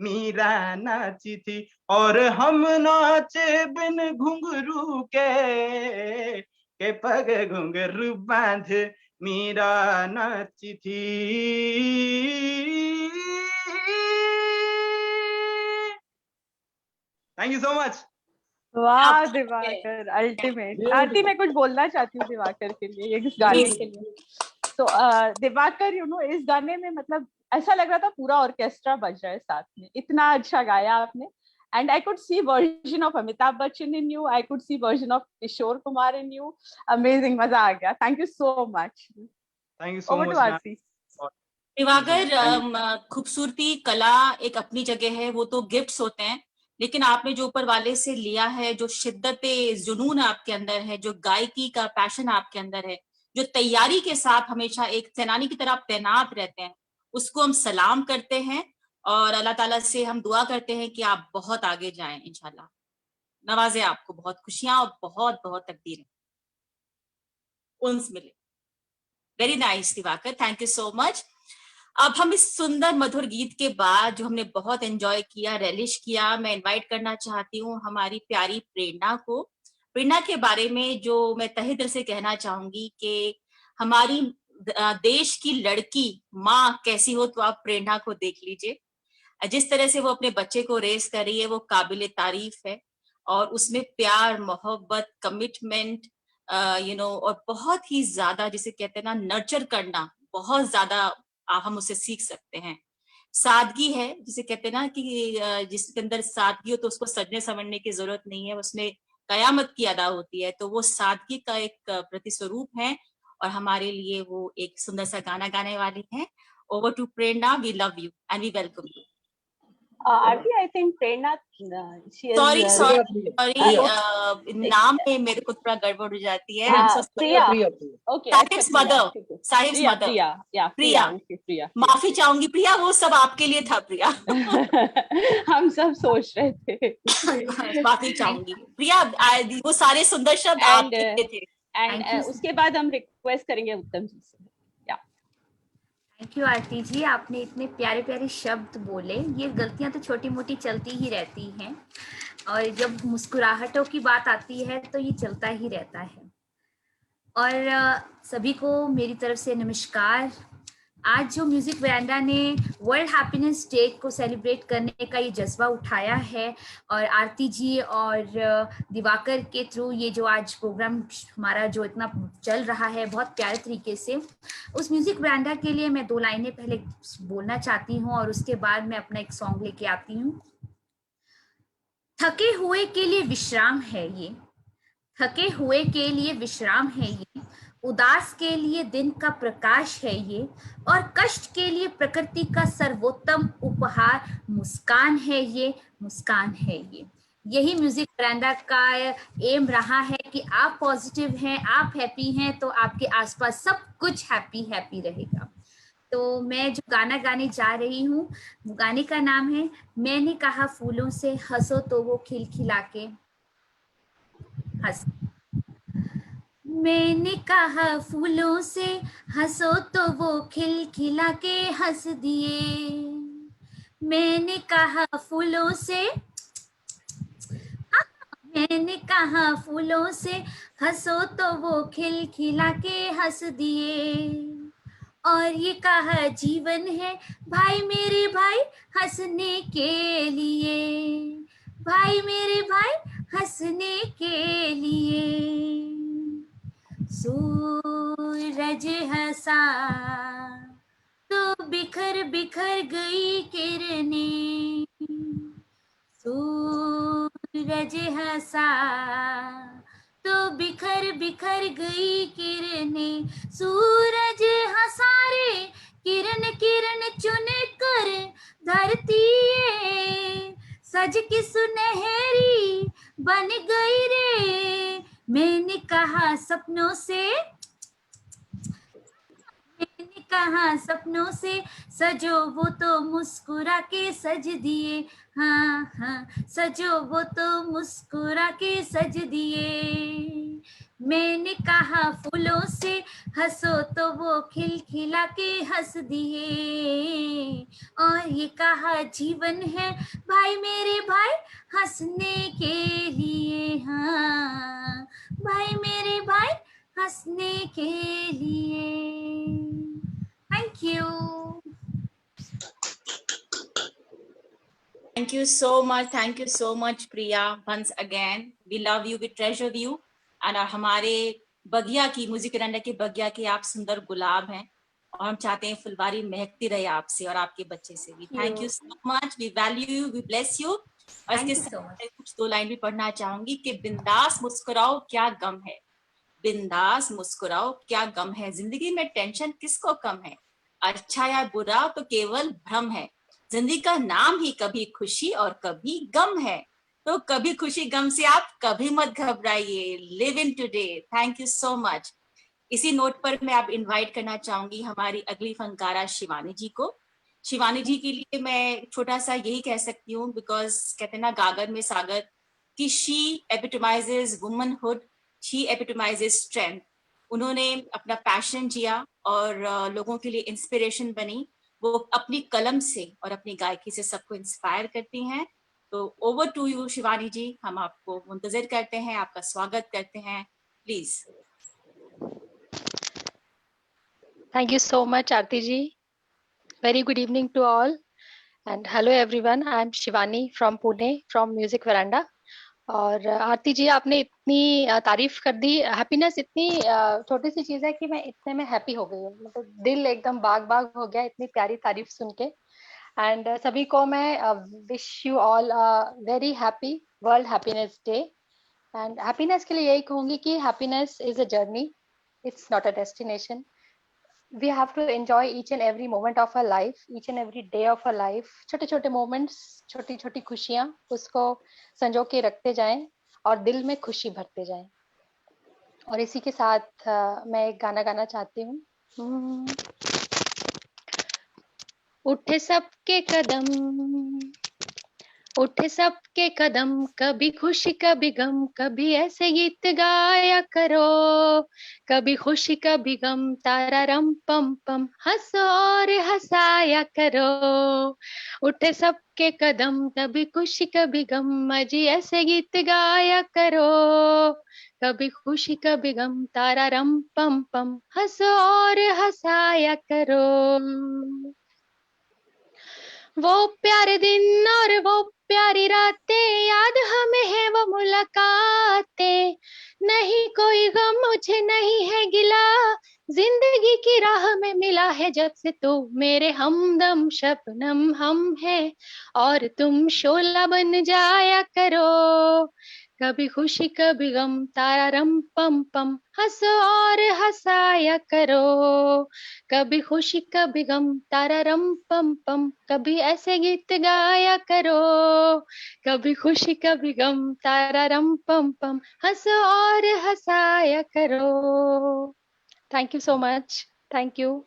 मीरा नाची थी और हम नाचे बिन घुंघरू के पग घुंघरू बांध मीरा नाची थी। Thank you so much. वाह दिवाकर, अल्टीमेट। आरती मैं कुछ बोलना चाहती हूँ दिवाकर के लिए, इस गाने के लिए। तो दिवाकर यू नो इस गाने में मतलब ऐसा लग रहा था पूरा ऑर्केस्ट्रा बज रहा है साथ में, इतना अच्छा गाया आपने। And I could see version of Amitabh Bachchan in you. I could see version of Kishore Kumar in you. Amazing, मजा आ गया। Thank you so much. Thank you so Over much. to Aarti. Diwakar, खूबसूरती कला एक अपनी जगह है, वो तो गिफ्ट्स होते हैं, लेकिन आपने जो ऊपर वाले से लिया है, जो शिद्दत जुनून आपके अंदर है, जो गायकी का पैशन आपके अंदर है, जो तैयारी के साथ हमेशा एक सेनानी की तरह तैनात रहते हैं, उसको हम सलाम करते हैं और अल्लाह ताला से हम दुआ करते हैं कि आप बहुत आगे जाएं, इंशाल्लाह नवाजे आपको बहुत खुशियां और बहुत बहुत तकदीरें उन्स मिले। Very nice Diwakar, thank you so much. अब हम इस सुंदर मधुर गीत के बाद जो हमने बहुत एंजॉय किया, रेलिश किया, मैं इनवाइट करना चाहती हूँ हमारी प्यारी प्रेरणा को। प्रेरणा के बारे में जो मैं तहे दिल से कहना चाहूंगी कि हमारी देश की लड़की माँ कैसी हो तो आप प्रेरणा को देख लीजिए। जिस तरह से वो अपने बच्चे को रेस कर रही है वो काबिले तारीफ है, और उसमें प्यार, मोहब्बत, कमिटमेंट यू नो और बहुत ही ज्यादा जिसे कहते हैं ना नर्चर करना, बहुत ज्यादा हम उससे सीख सकते हैं। सादगी है जिसे कहते हैं ना कि जिसके अंदर सादगी हो तो उसको सजने संवरने की जरूरत नहीं है, उसमें कयामत की अदा होती है। तो वो सादगी का एक प्रतिस्वरूप है और हमारे लिए वो एक सुंदर सा गाना गाने वाली है। Over to Prerna, we love you and we welcome you. Aarti, I think Prerna, she is. Sorry, नाम में मेरे को थोड़ा गड़बड़ हो जाती है। Priya, okay, Sahib's mother, Sahib's mother, Priya, माफी चाहूंगी प्रिया, वो सब आपके लिए था प्रिया। हम सब सोच रहे थे। माफी चाहूंगी प्रिया, वो सारे सुंदर शब्द आपके लिए थे। एंड उसके बाद हम रिक्वेस्ट करेंगे उत्तम जी से। थैंक यू आरती जी, आपने इतने प्यारे प्यारे शब्द बोले। ये गलतियां तो छोटी मोटी चलती ही रहती हैं और जब मुस्कुराहटों की बात आती है तो ये चलता ही रहता है। और सभी को मेरी तरफ से नमस्कार। आज जो म्यूजिक वरांडा ने वर्ल्ड हैप्पीनेस डे को सेलिब्रेट करने का ये जज्बा उठाया है और आरती जी और दिवाकर के थ्रू ये जो आज प्रोग्राम हमारा जो इतना चल रहा है बहुत प्यारे तरीके से, उस म्यूजिक वरांडा के लिए मैं 2 लाइनें पहले बोलना चाहती हूँ और उसके बाद मैं अपना एक सॉन्ग लेके आती हूँ। थके हुए के लिए विश्राम है ये, थके हुए के लिए विश्राम है ये, उदास के लिए दिन का प्रकाश है ये, और कष्ट के लिए प्रकृति का सर्वोत्तम उपहार मुस्कान है ये, मुस्कान है ये। यही म्यूजिक वरांडा का एम रहा है कि आप पॉजिटिव हैं, आप हैप्पी हैं, तो आपके आसपास सब कुछ हैप्पी हैप्पी रहेगा। तो मैं जो गाना गाने जा रही हूँ, गाने का नाम है मैंने कहा फूलों से हंसो तो वो खिलखिला के हंस। मैंने कहा फूलों से हंसो तो वो खिलखिला के हंस दिए। मैंने कहा फूलों से, मैंने कहा फूलों से हंसो तो वो खिलखिला के हंस दिए। और ये कहा जीवन है भाई मेरे भाई हंसने के लिए, भाई मेरे भाई हंसने के लिए। सूरज हंसा तो बिखर बिखर गई किरणें, सूरज हंसा तो बिखर बिखर गई किरणें। सूरज हंसा रे किरण किरण चुन कर धरती सज की सुनहरी बन गई रे। मैंने कहा सपनों से, मैंने कहा सपनों से सजो वो तो मुस्कुरा के सज दिए। हाँ हाँ सजो वो तो मुस्कुरा के सज दिए। मैंने कहा फूलों से हंसो तो वो खिलखिला के हंस दिए। और ये कहा जीवन है भाई मेरे भाई हंसने के लिए, हाँ भाई मेरे भाई हंसने के लिए। Thank you. Thank you so much. Thank you so much, Priya. Once again, we love you, we treasure you. And हमारे बगिया की, म्यूजिक वरांडा के बगिया के आप सुंदर गुलाब हैं, और हम चाहते हैं फुलवारी महकती रहे आपसे और आपके बच्चे से भी। Thank you so much. We value you, we bless you. और इसके साथ कुछ दो लाइन भी पढ़ना चाहूंगी कि बिंदास मुस्कुराओ क्या गम है, बिंदास मुस्कुराओ क्या गम है, जिंदगी में टेंशन किसको कम है, अच्छा या बुरा तो केवल भ्रम है, जिंदगी का नाम ही कभी खुशी और कभी गम है, तो कभी खुशी गम से आप कभी मत घबराइए, live in today. Thank you so much. इसी नोट पर मैं आप इनवाइट करना चाहूंगी हमारी अगली फनकारा शिवानी जी को। शिवानी जी के लिए मैं छोटा सा यही कह सकती हूँ, बिकॉज कहते हैं ना गागर में सागर, कि शी एपिटमाइजेज वुमनहुड, शी एपिटमाइजेज स्ट्रेंथ। उन्होंने अपना पैशन जिया और लोगों के लिए इंस्पिरेशन बनी। वो अपनी कलम से और अपनी गायकी से सबको इंस्पायर करती हैं। तो ओवर टू यू शिवानी जी, हम आपको मुंतजिर करते हैं, आपका स्वागत करते हैं, please. Thank you so much, Aarti ji. Very good evening to all. And hello everyone, I am Shivani from Pune, from Music Veranda. और आरती जी आपने इतनी तारीफ कर दी। हैप्पीनेस इतनी छोटी सी चीज है कि मैं इतने में हैप्पी हो गई हूँ, मतलब दिल एकदम बाग बाग हो गया इतनी प्यारी तारीफ सुन के। एंड सभी को मैं wish you all very happy world happiness day. And happiness के लिए यही कहूंगी कि happiness is a journey, it's not a destination. We have to enjoy each and every moment of our life, each and every day of our life. छोटे छोटे moments, छोटी छोटी खुशियां, उसको संजो के रखते जाएं और दिल में खुशी भरते जाएं। और इसी के साथ मैं एक गाना गाना चाहती हूँ। उठे सबके कदम, उठे सबके कदम, कभी खुशी कभी गम, कभी ऐसे गीत गाया करो, कभी खुशी कभी गम, तारा रम पम पम, हंसो और हंसाया करो। उठे सबके कदम, कभी खुशी कभी गम, अजी ऐसे गीत गाया करो, कभी खुशी कभी गम, तारा रम पम पम, हंसो और हंसाया करो। वो प्यारे दिन और वो प्यारी रातें, याद हमें है वो मुलाकातें, नहीं कोई गम मुझे नहीं है गिला, जिंदगी की राह में मिला है जब से तू मेरे हमदम, शबनम हम है और तुम शोला बन जाया करो, कभी खुशी कभी गम तारारम पम पम, हंसो और हंसाया करो। कभी खुशी कभी गम तारारम पम पम, कभी ऐसे गीत गाया करो। कभी खुशी कभी गम तारारम पम पम, हंसो और हंसाया करो। Thank you so much. Thank you.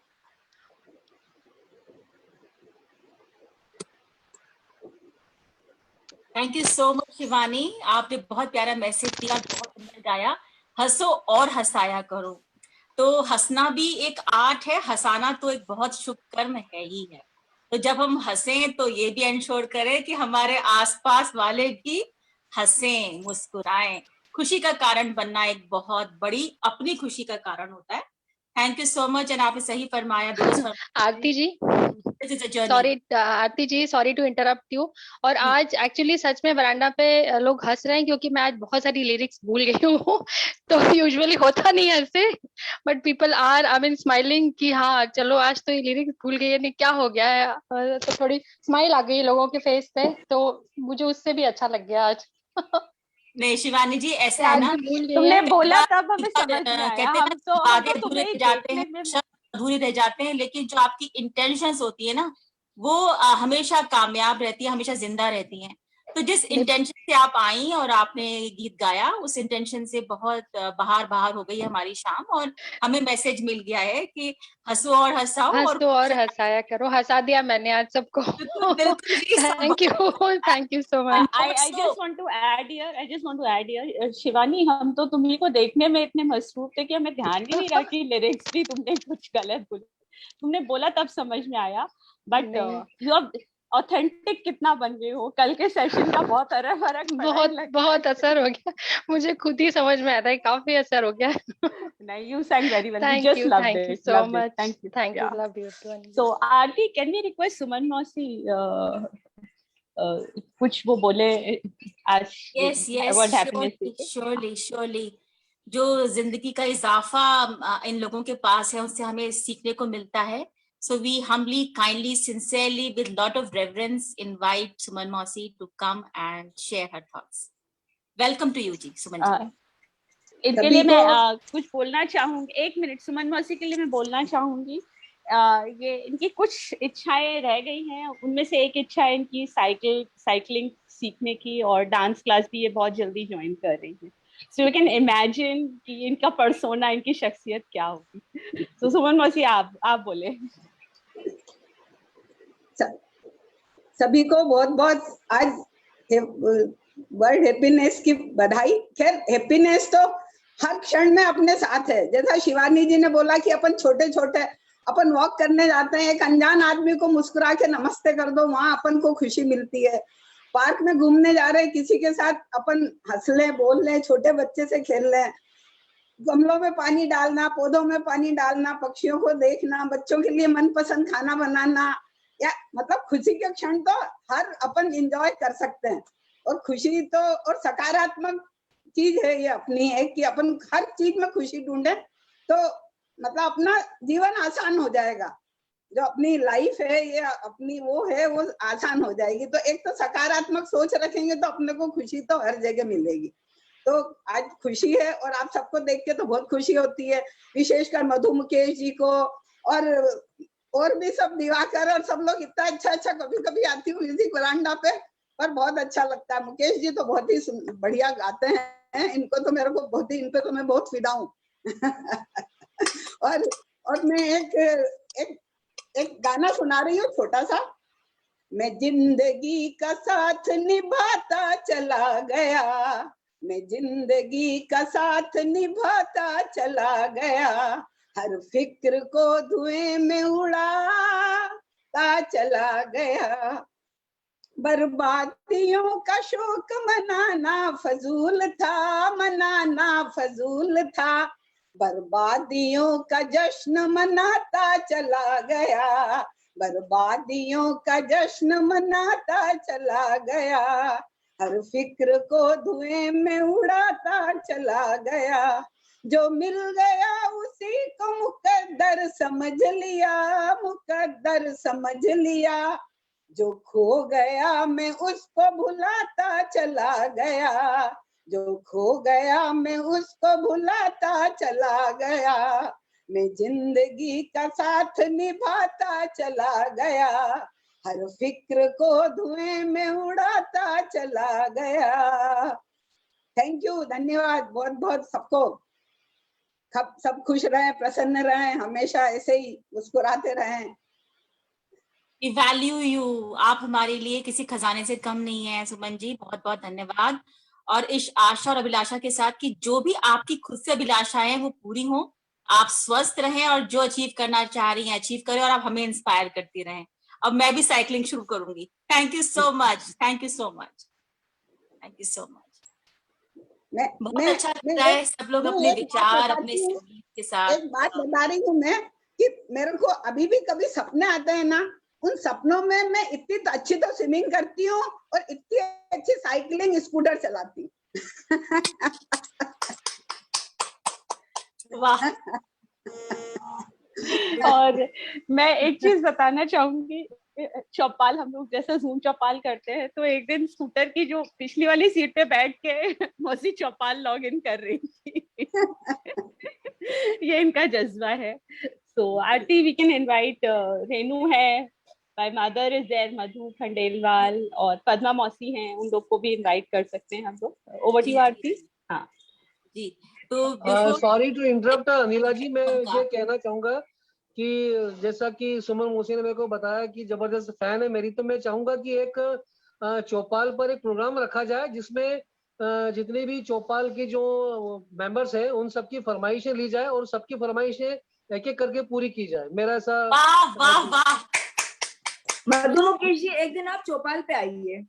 Thank you so much Shivani, आपने बहुत प्यारा मैसेज दिया, बहुत सुंदर गाया। हंसो और हंसाया करो। तो हंसना भी एक आर्ट है, हंसाना तो एक बहुत शुभ कर्म है ही है। तो जब हम हंसें तो ये भी इंश्योर करें कि हमारे आसपास वाले भी हंसें, मुस्कुराएं। खुशी का कारण बनना एक बहुत बड़ी अपनी खुशी का कारण होता है। Thank you so much. And आपने सही फरमाया। Aarti ji, sorry Aarti ji, sorry to interrupt you. और आज एक्चुअली सच में वरांडा पे लोग हंस रहे हैं क्योंकि मैं आज बहुत सारी लिरिक्स भूल गई हूँ। तो यूजुअली होता नहीं है ऐसे, but people are I mean smiling कि हाँ चलो आज तो ये लिरिक्स भूल गई है, नहीं क्या हो गया है। तो थोड़ी स्माइल आ गई लोगों के फेस पे, तो मुझे उससे भी अच्छा लग गया आज। नहीं शिवानी जी, ऐसा है ना, तुमने बोला तब हमें समझ में आया। हम तो अधूरे रह जाते हैं, शब्द अधूरे रह जाते हैं, लेकिन जो आपकी इंटेंशंस होती है ना, वो हमेशा कामयाब रहती है, हमेशा जिंदा रहती हैं। तो जिस इंटेंशन से आप आई और आपने गीत गाया, उस इंटेंशन से बहुत बाहर हो गई हमारी शाम, और हमें मैसेज मिल गया है कि हंसो और हंसाओ हंसो और हंसाया करो। हंसा दिया मैंने आज सबको। Thank you so much. I just want to add here, Shivani, हम तो तुम्ही को देखने में इतने मसरूफ थे कि हमें ध्यान भी नहीं रहा कि लिरिक्स भी तुमने कुछ गलत बोली। तुमने बोला तब समझ में आया, बट यू आर ऑथेंटिक कितना बन गए हो। कल के सेशन का बहुत फर्क बहुत असर हो गया, मुझे खुद ही समझ में आता है, काफी असर हो गया। नहीं, you sang very well. Thank We just you, loved thank it. you so Loved much. It. Thank you. Love you too. So Aarti, can we request Suman Mausi कुछ वो बोले आज? Yes, surely. जो जिंदगी का इजाफा इन लोगों के पास है, उससे हमें सीखने को मिलता है. So we humbly, kindly, sincerely, with lot of reverence, invite Suman Mausi to come and share her thoughts. Welcome to you, जी, सुमन जी. इनके लिए मैं कुछ बोलना चाहूंगी. 1 मिनट, सुमन मौसी के लिए मैं बोलना चाहूंगी. ये इनकी कुछ इच्छाएं रह गई हैं. उनमें से एक इच्छा है इनकी साइकिलिंग सीखने की, और डांस क्लास भी ये बहुत जल्दी ज्वाइन कर रही है. So you can imagine कि इनका पर्सोना, इनकी शख्सियत क्या होगी. तो सुमन मौसी आप बोले. सभी को बहुत बहुत आज वर्ल्ड हैप्पीनेस की बधाई. खैर, हैप्पीनेस तो हर क्षण में अपने साथ है. जैसा शिवानी जी ने बोला कि अपन छोटे छोटे अपन वॉक करने जाते हैं, एक अनजान आदमी को मुस्कुरा के नमस्ते कर दो, वहां अपन को खुशी मिलती है. पार्क में घूमने जा रहे हैं, किसी के साथ अपन हंस ले, बोल ले, छोटे बच्चे से खेल ले, गमलों में पानी डालना, पौधों में पानी डालना, पक्षियों को देखना, बच्चों के लिए मनपसंद खाना बनाना, या मतलब खुशी के क्षण तो हर अपन एंजॉय कर सकते हैं. और खुशी तो और सकारात्मक चीज है ये अपनी, है कि अपन हर चीज में खुशी ढूंढे तो मतलब अपना जीवन आसान हो जाएगा. जो अपनी लाइफ है, ये अपनी वो है, वो आसान हो जाएगी. तो एक तो सकारात्मक सोच रखेंगे तो अपने को खुशी तो हर जगह मिलेगी. तो आज खुशी है और आप सबको देख के तो बहुत खुशी होती है, विशेषकर मधु मुकेश जी को, और भी सब दिवाकर और सब लोग इतना अच्छा कभी कभी आती हूँ म्यूजिक वरांडा पे, पर बहुत अच्छा लगता है. मुकेश जी तो बहुत ही बढ़िया गाते हैं. इनको तो मेरे को बहुत ही, इन पे तो मैं बहुत फिदा हूँ. और मैं एक गाना सुना रही हूँ छोटा सा. मैं जिंदगी का साथ निभाता चला गया, मैं जिंदगी का साथ निभाता चला गया, हर फिक्र को धुएं में उड़ाता चला गया, बर्बादियों का शोक मनाना फजूल था, बर्बादियों का जश्न मनाता चला गया, बर्बादियों का जश्न मनाता चला गया, हर फिक्र को धुएं में उड़ाता चला गया, जो मिल गया उसी को मुकद्दर समझ लिया, जो खो गया मैं उसको भुलाता चला गया, जो खो गया मैं उसको भुलाता चला गया, मैं जिंदगी का साथ निभाता चला गया, हर फिक्र को धुएं में उड़ाता चला गया। थैंक यू, धन्यवाद बहुत बहुत सबको। सब खुश रहे, प्रसन्न रहे, हमेशा ऐसे ही मुस्कुराते रहें। We value you. आप हमारे लिए किसी खजाने से कम नहीं है सुमन जी, बहुत बहुत धन्यवाद। और इस आशा और अभिलाषा के साथ कि जो भी आपकी खुद से अभिलाषाएं हैं वो पूरी हों, आप स्वस्थ रहें और जो अचीव करना चाह रही हैं अचीव करें, और आप हमें इंस्पायर करती रहें। अब मैं भी साइकिलिंग शुरू करूंगी। Thank you so much, thank you so much, thank you so much. बहुत अच्छा लगता है सब लोग अपने विचार अपने संगीत के साथ। एक बात बता रही हूँ मैं कि मेरे को अभी भी कभी सपने आते हैं ना, उन सपनों में मैं इतनी अच्छी तो स्विमिंग करती हूँ और इतनी अच्छी साइकिलिंग स्कूटर चलाती हूँ। वाह। और मैं एक चीज बताना चाहूंगी, चौपाल हम लोग जैसे जूम चौपाल करते हैं, तो एक दिन स्कूटर की जो पिछली वाली सीट पे बैठ के मौसी चौपाल लॉग इन कर रही थी। ये इनका जज्बा है। सो आरती वी कैन इनवाइट, रेनू है, माय मदर इज देयर, मधु खंडेलवाल और पद्मा मौसी हैं, उन लोग को भी इनवाइट कर सकते हैं हम लोग। ओवर टू आरती। हाँ जी, तो सॉरी टू इंटरप्ट अनिला जी, मैं ये कहना चाहूंगा कि जैसा कि सुमन मौसी ने मेरे को बताया कि जबरदस्त फैन है मेरी, तो मैं चाहूंगा कि एक चौपाल पर एक प्रोग्राम रखा जाए जिसमें जितने भी चौपाल के जो मेंबर्स हैं उन सबकी फरमाइशें ली जाए और सबकी फरमाइशें एक एक करके पूरी की जाए। मेरा ऐसा। वाह वाह वाह। मधु मुकेश जी, एक दिन आप चौपाल पे आइए।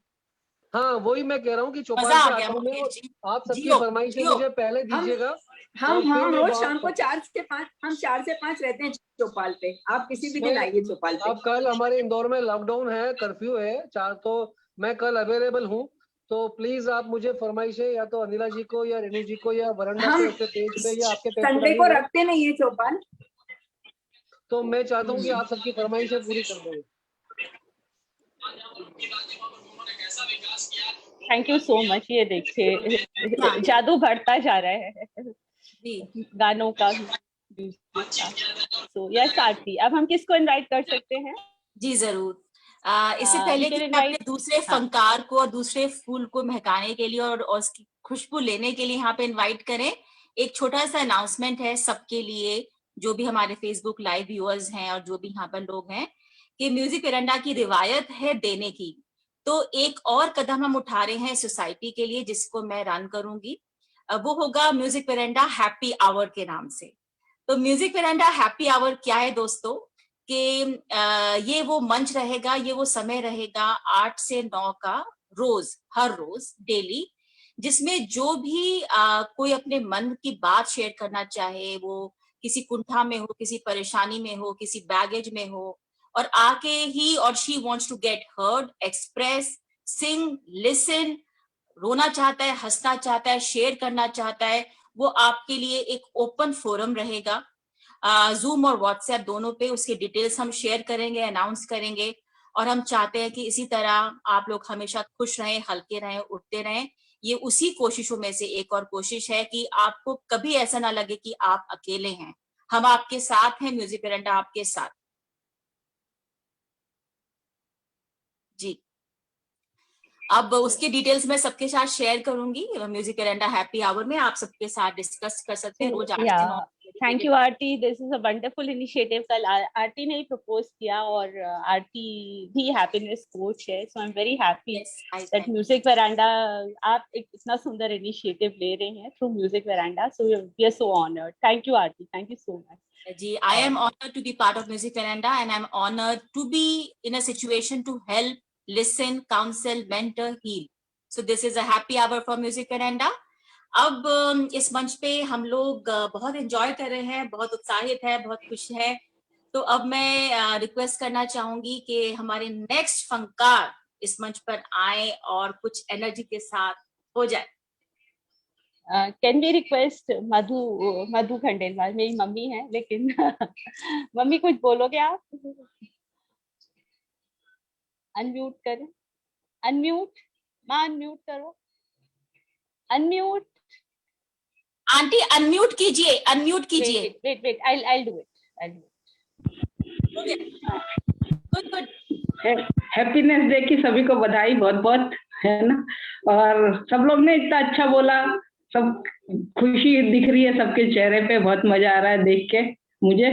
हाँ, वही मैं कह रहा हूँ कि चौपाल मजा पे आ गया आता हूँ मैं, मुकेश जी। आप सबकी जियो, फरमाइशें जियो। मुझे पहले दीजिएगा। हम रोज बात शाम को 4 से 5 हम 4 से 5 रहते हैं चौपाल पे, आप किसी भी दिन आइए चौपाल पे। अब कल हमारे इंदौर में लॉकडाउन है, कर्फ्यू है 4, तो मैं कल अवेलेबल हूँ, तो प्लीज आप मुझे फरमाइशें या तो अनिला जी को या रेनू जी को या वरंडा पे उसके पेज पे या आपके पेज पे संडे को रखते नहीं है चौपाल, तो मैं चाहता हूँ कि आप सबकी फरमाइशें पूरी कर दें। Thank you so much. ये देखिए जादू बढ़ता जा रहा है गानों का, तो यस आरती, अब हम किसको इनवाइट कर सकते हैं? जी जरूर। इससे पहले कि मैं अपने दूसरे फनकार को और दूसरे फूल को महकाने के लिए और उसकी खुशबू लेने के लिए यहाँ पे इनवाइट करें, एक छोटा सा अनाउंसमेंट है सबके लिए, जो भी हमारे फेसबुक लाइव व्यूअर्स हैं और जो भी यहाँ पर लोग हैं, कि म्यूजिक वेरेंडा की रिवायत है देने की। तो एक और कदम हम उठा रहे हैं सोसाइटी के लिए, जिसको मैं रन करूंगी। वो होगा म्यूजिक वेरेंडा हैप्पी आवर के नाम से। तो म्यूजिक वेरेंडा हैप्पी आवर क्या है दोस्तों, कि ये वो मंच रहेगा, ये वो समय रहेगा 8 से 9 का, रोज, हर रोज डेली, जिसमें जो भी कोई अपने मन की बात शेयर करना चाहे, वो किसी कुंठा में हो, किसी परेशानी में हो, किसी बैगेज में हो, और आके ही और she wants to get heard, express, sing, listen, रोना चाहता है, हंसना चाहता है, शेयर करना चाहता है, वो आपके लिए एक ओपन फोरम रहेगा। जूम और व्हाट्सएप दोनों पे उसके डिटेल्स हम शेयर करेंगे, अनाउंस करेंगे, और हम चाहते हैं कि इसी तरह आप लोग हमेशा खुश रहें, हल्के रहें, उठते रहें। ये उसी कोशिशों में से एक और कोशिश है कि आपको कभी ऐसा ना लगे कि आप अकेले हैं। हम आपके साथ हैं, म्यूजिक वेरेंडा आपके साथ। जी, अब उसके डिटेल्स मैं सबके साथ शेयर करूंगी म्यूजिक वेरेंडा हैप्पी आवर में, आप सबके साथ डिस्कस कर सकते हैं रोज 8 से 9। Thank you Aarti, this is a wonderful initiative. कल आरती ने ही प्रपोज किया और आरती भी हैप्पीनेस कोच है, so I am very happy that music veranda आप एक इतना सुंदर इनिशिएटिव ले रहे हैं through music veranda, so we are so honoured. Thank you Aarti, thank you so much. जी, I am honored to be part of Music Veranda, and I'm honored to be in a situation to help, listen, counsel, mentor, heal. So this is a happy hour for Music Veranda. अब इस मंच पे हम लोग बहुत enjoy कर रहे हैं, बहुत उत्साहित है, बहुत खुश है। तो अब मैं रिक्वेस्ट करना चाहूंगी कि हमारे नेक्स्ट फनकार इस मंच पर आए और कुछ एनर्जी के साथ हो जाए। कैन वी रिक्वेस्ट मधु खंडेलवाल, मेरी मम्मी है, लेकिन मम्मी कुछ बोलोगे आप? अनम्यूट करें, अनम्यूट, मां अनम्यूट करो। अनम्यूट आंटी, अनम्यूट कीजिए, अनम्यूट कीजिए। Wait I'll do it. Good. Happiness day की सभी को बधाई बहुत बहुत, है ना। और सब लोग ने इतना अच्छा बोला, सब खुशी दिख रही है सबके चेहरे पे, बहुत मजा आ रहा है देख के मुझे।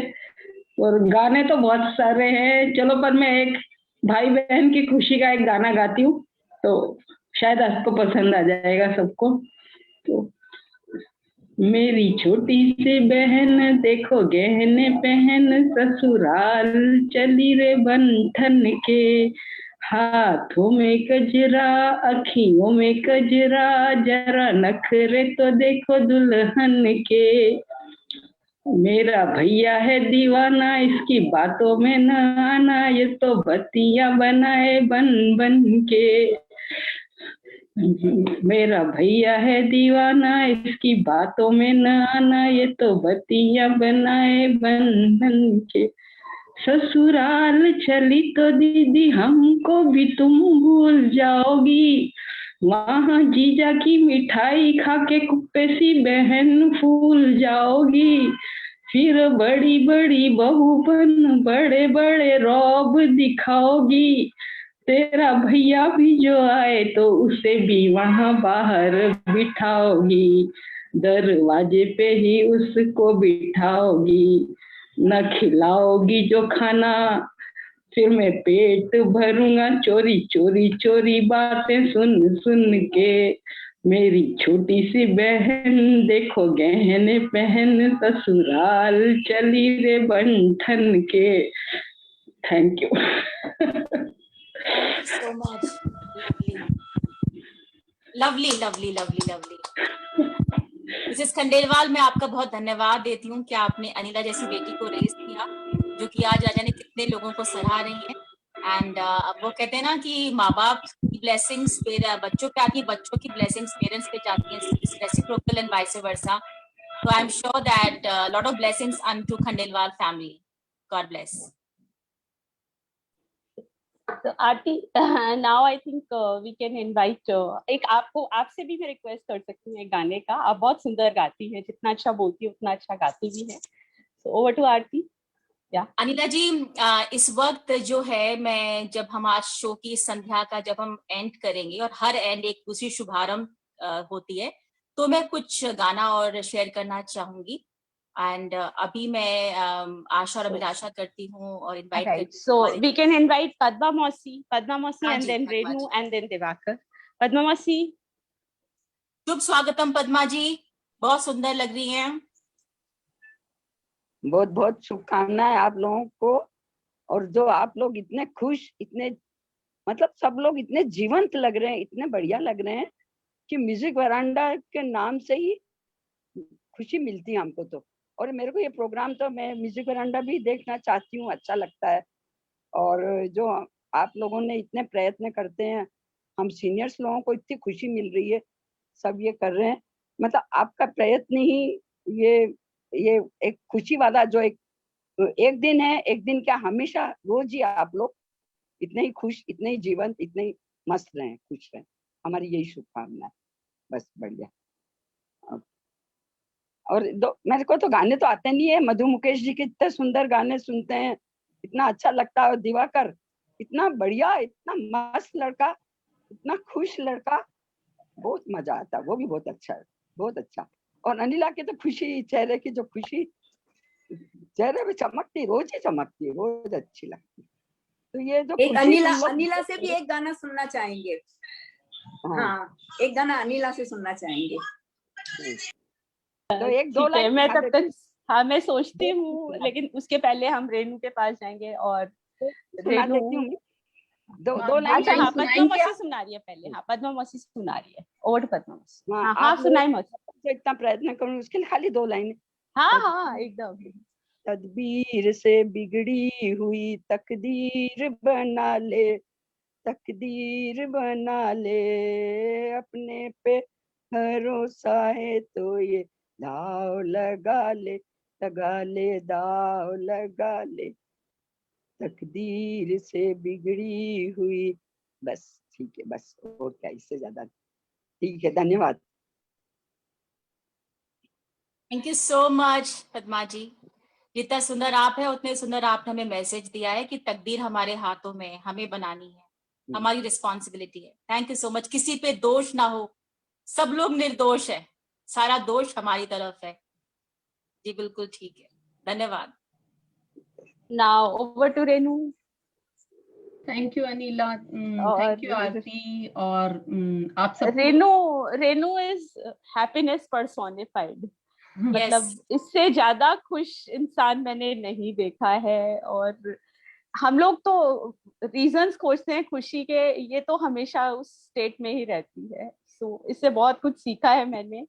और गाने तो बहुत सारे हैं, चलो पर मैं एक भाई बहन की खुशी का एक गाना गाती हूँ, तो शायद आपको पसंद आ जाएगा सबको। तो मेरी छोटी सी बहन देखो गहने पहन, ससुराल चली रे बंधन के, हाथों में गजरा अखियों में गजरा, जरा नखरे तो देखो दुल्हन के। मेरा भैया है दीवाना, इसकी बातों में न आना, ये तो बत्तियां बनाए बन बन के। मेरा भैया है दीवाना, इसकी बातों में न आना, ये तो बत्तियां बनाए बन बन के। ससुराल चली तो दीदी हमको भी तुम भूल जाओगी, वहाँ जीजा की मिठाई खा के कुप्पे सी बहन फूल जाओगी, फिर बड़ी बड़ी बहू बन बड़े बड़े रौब दिखाओगी, तेरा भैया भी जो आए तो उसे भी वहाँ बाहर बिठाओगी, दरवाजे पे ही उसको बिठाओगी, न खिलाओगी जो खाना फिर मैं पेट भरूंगा चोरी चोरी चोरी बातें सुन सुन के। मेरी छोटी सी बहन देखो गहने पहन, ससुराल चली रे बंधन के। Thank you. so much. lovely. Mrs Khandelwal, मैं आपका बहुत धन्यवाद देती हूँ कि आपने अनिला जैसी बेटी को रेज किया, जो कि आज जाने कितने लोगों को सराह रही है। एंड वो कहते हैं ना कि माँ बाप की ब्लेसिंग्स बच्चों पे आती है, बच्चों की ब्लेसिंग्स पेरेंट्स पे जाती हैं, reciprocal and vice versa. So I'm sure that a lot of blessings unto Khandelwal family. God bless. So Aarti, now I think we can invite एक आपसे भी मैं रिक्वेस्ट कर सकती हूँ एक गाने का। आप बहुत सुंदर गाती हैं, जितना अच्छा बोलती है उतना अच्छा गाती भी है। So over to Aarti. Anila जी, इस वक्त जो है, मैं जब हम आज शो की संध्या का जब हम एंड करेंगे, और हर एंड एक दूसरी शुभारंभ होती है, तो मैं कुछ गाना और शेयर करना चाहूंगी। एंड अभी मैं आशा और अभिलाषा करती हूँ और इनवाइट करती हूँ। So we can invite Padma Mausi and then Renu and then Divakar. Padma Mausi. शुभ स्वागतम पद्मा जी, बहुत सुंदर लग रही हैं। बहुत बहुत शुभकामनाएं आप लोगों को। और जो आप लोग इतने खुश, इतने मतलब सब लोग इतने जीवंत लग रहे हैं, इतने बढ़िया लग रहे हैं कि म्यूजिक वरांडा के नाम से ही खुशी मिलती है हमको तो। और मेरे को ये प्रोग्राम तो मैं म्यूजिक वरांडा भी देखना चाहती हूँ, अच्छा लगता है। और जो आप लोगों ने इतने प्रयत्न करते हैं, हम सीनियर्स लोगों को इतनी खुशी मिल रही है, सब ये कर रहे हैं, मतलब आपका प्रयत्न ही ये एक खुशी वाला जो एक दिन है, एक दिन क्या हमेशा रोज ही आप लोग इतने ही खुश, इतने ही जीवंत, इतने ही मस्त रहें, खुश रहें, हमारी यही शुभकामना है। बस बढ़िया। और मेरे को तो गाने तो आते नहीं है, मधु मुकेश जी के इतने सुंदर गाने सुनते हैं, इतना अच्छा लगता है। और दिवाकर इतना बढ़िया, इतना मस्त लड़का, इतना खुश लड़का, बहुत मजा आता है, वो भी बहुत अच्छा है, बहुत अच्छा। और अनिला की तो खुशी, चेहरे की जो खुशी चेहरे पे चमकती, रोज ही चमकती है, रोज अच्छी लगती है। तो ये जो एक अनिला से भी एक गाना सुनना चाहेंगे। हाँ, एक गाना अनिला से सुनना चाहेंगे। तो एक दो लाइन मैं तब तक मैं सोचती हूँ, लेकिन उसके पहले हम रेनू के पास जाएंगे। और रेनू दो लाइन पद्मा मौसी सुना रही है पहले। हाँ, पद्मा मौसी सुना रही है। ओवर पद्मा मौसी। हाँ सुनाई मौसी। इतना प्रयत्न करूँ उसके लिए खाली 2 लाइन। हाँ एकदम। तदबीर से बिगड़ी हुई तकदीर बना ले, तकदीर बना ले, अपने पे भरोसा है तो ये दाव लगा ले, दाव लगा ले, तकदीर से बिगड़ी हुई। बस ठीक है, बस और क्या, इससे ज्यादा ठीक है। धन्यवाद। Thank you so much Padma ji. जितना सुंदर आप है उतने सुंदर आपने हमें मैसेज दिया है कि तकदीर हमारे हाथों में है, हमें बनानी है, हमारी रिस्पॉन्सिबिलिटी है। Thank you so much. किसी पे दोष ना हो, सब लोग निर्दोष है, सारा दोष हमारी तरफ है। जी बिल्कुल ठीक है, धन्यवाद। Now over to Renu. Thank you Anila, thank you Aarti. और आप सब रेनू इज हैप्पीनेस पर्सोनिफाइड। मतलब इससे ज्यादा खुश इंसान मैंने नहीं देखा है। और हम लोग तो रीजंस खोजते हैं खुशी के, ये तो हमेशा उस स्टेट में ही रहती है। सो इससे बहुत कुछ सीखा है मैंने।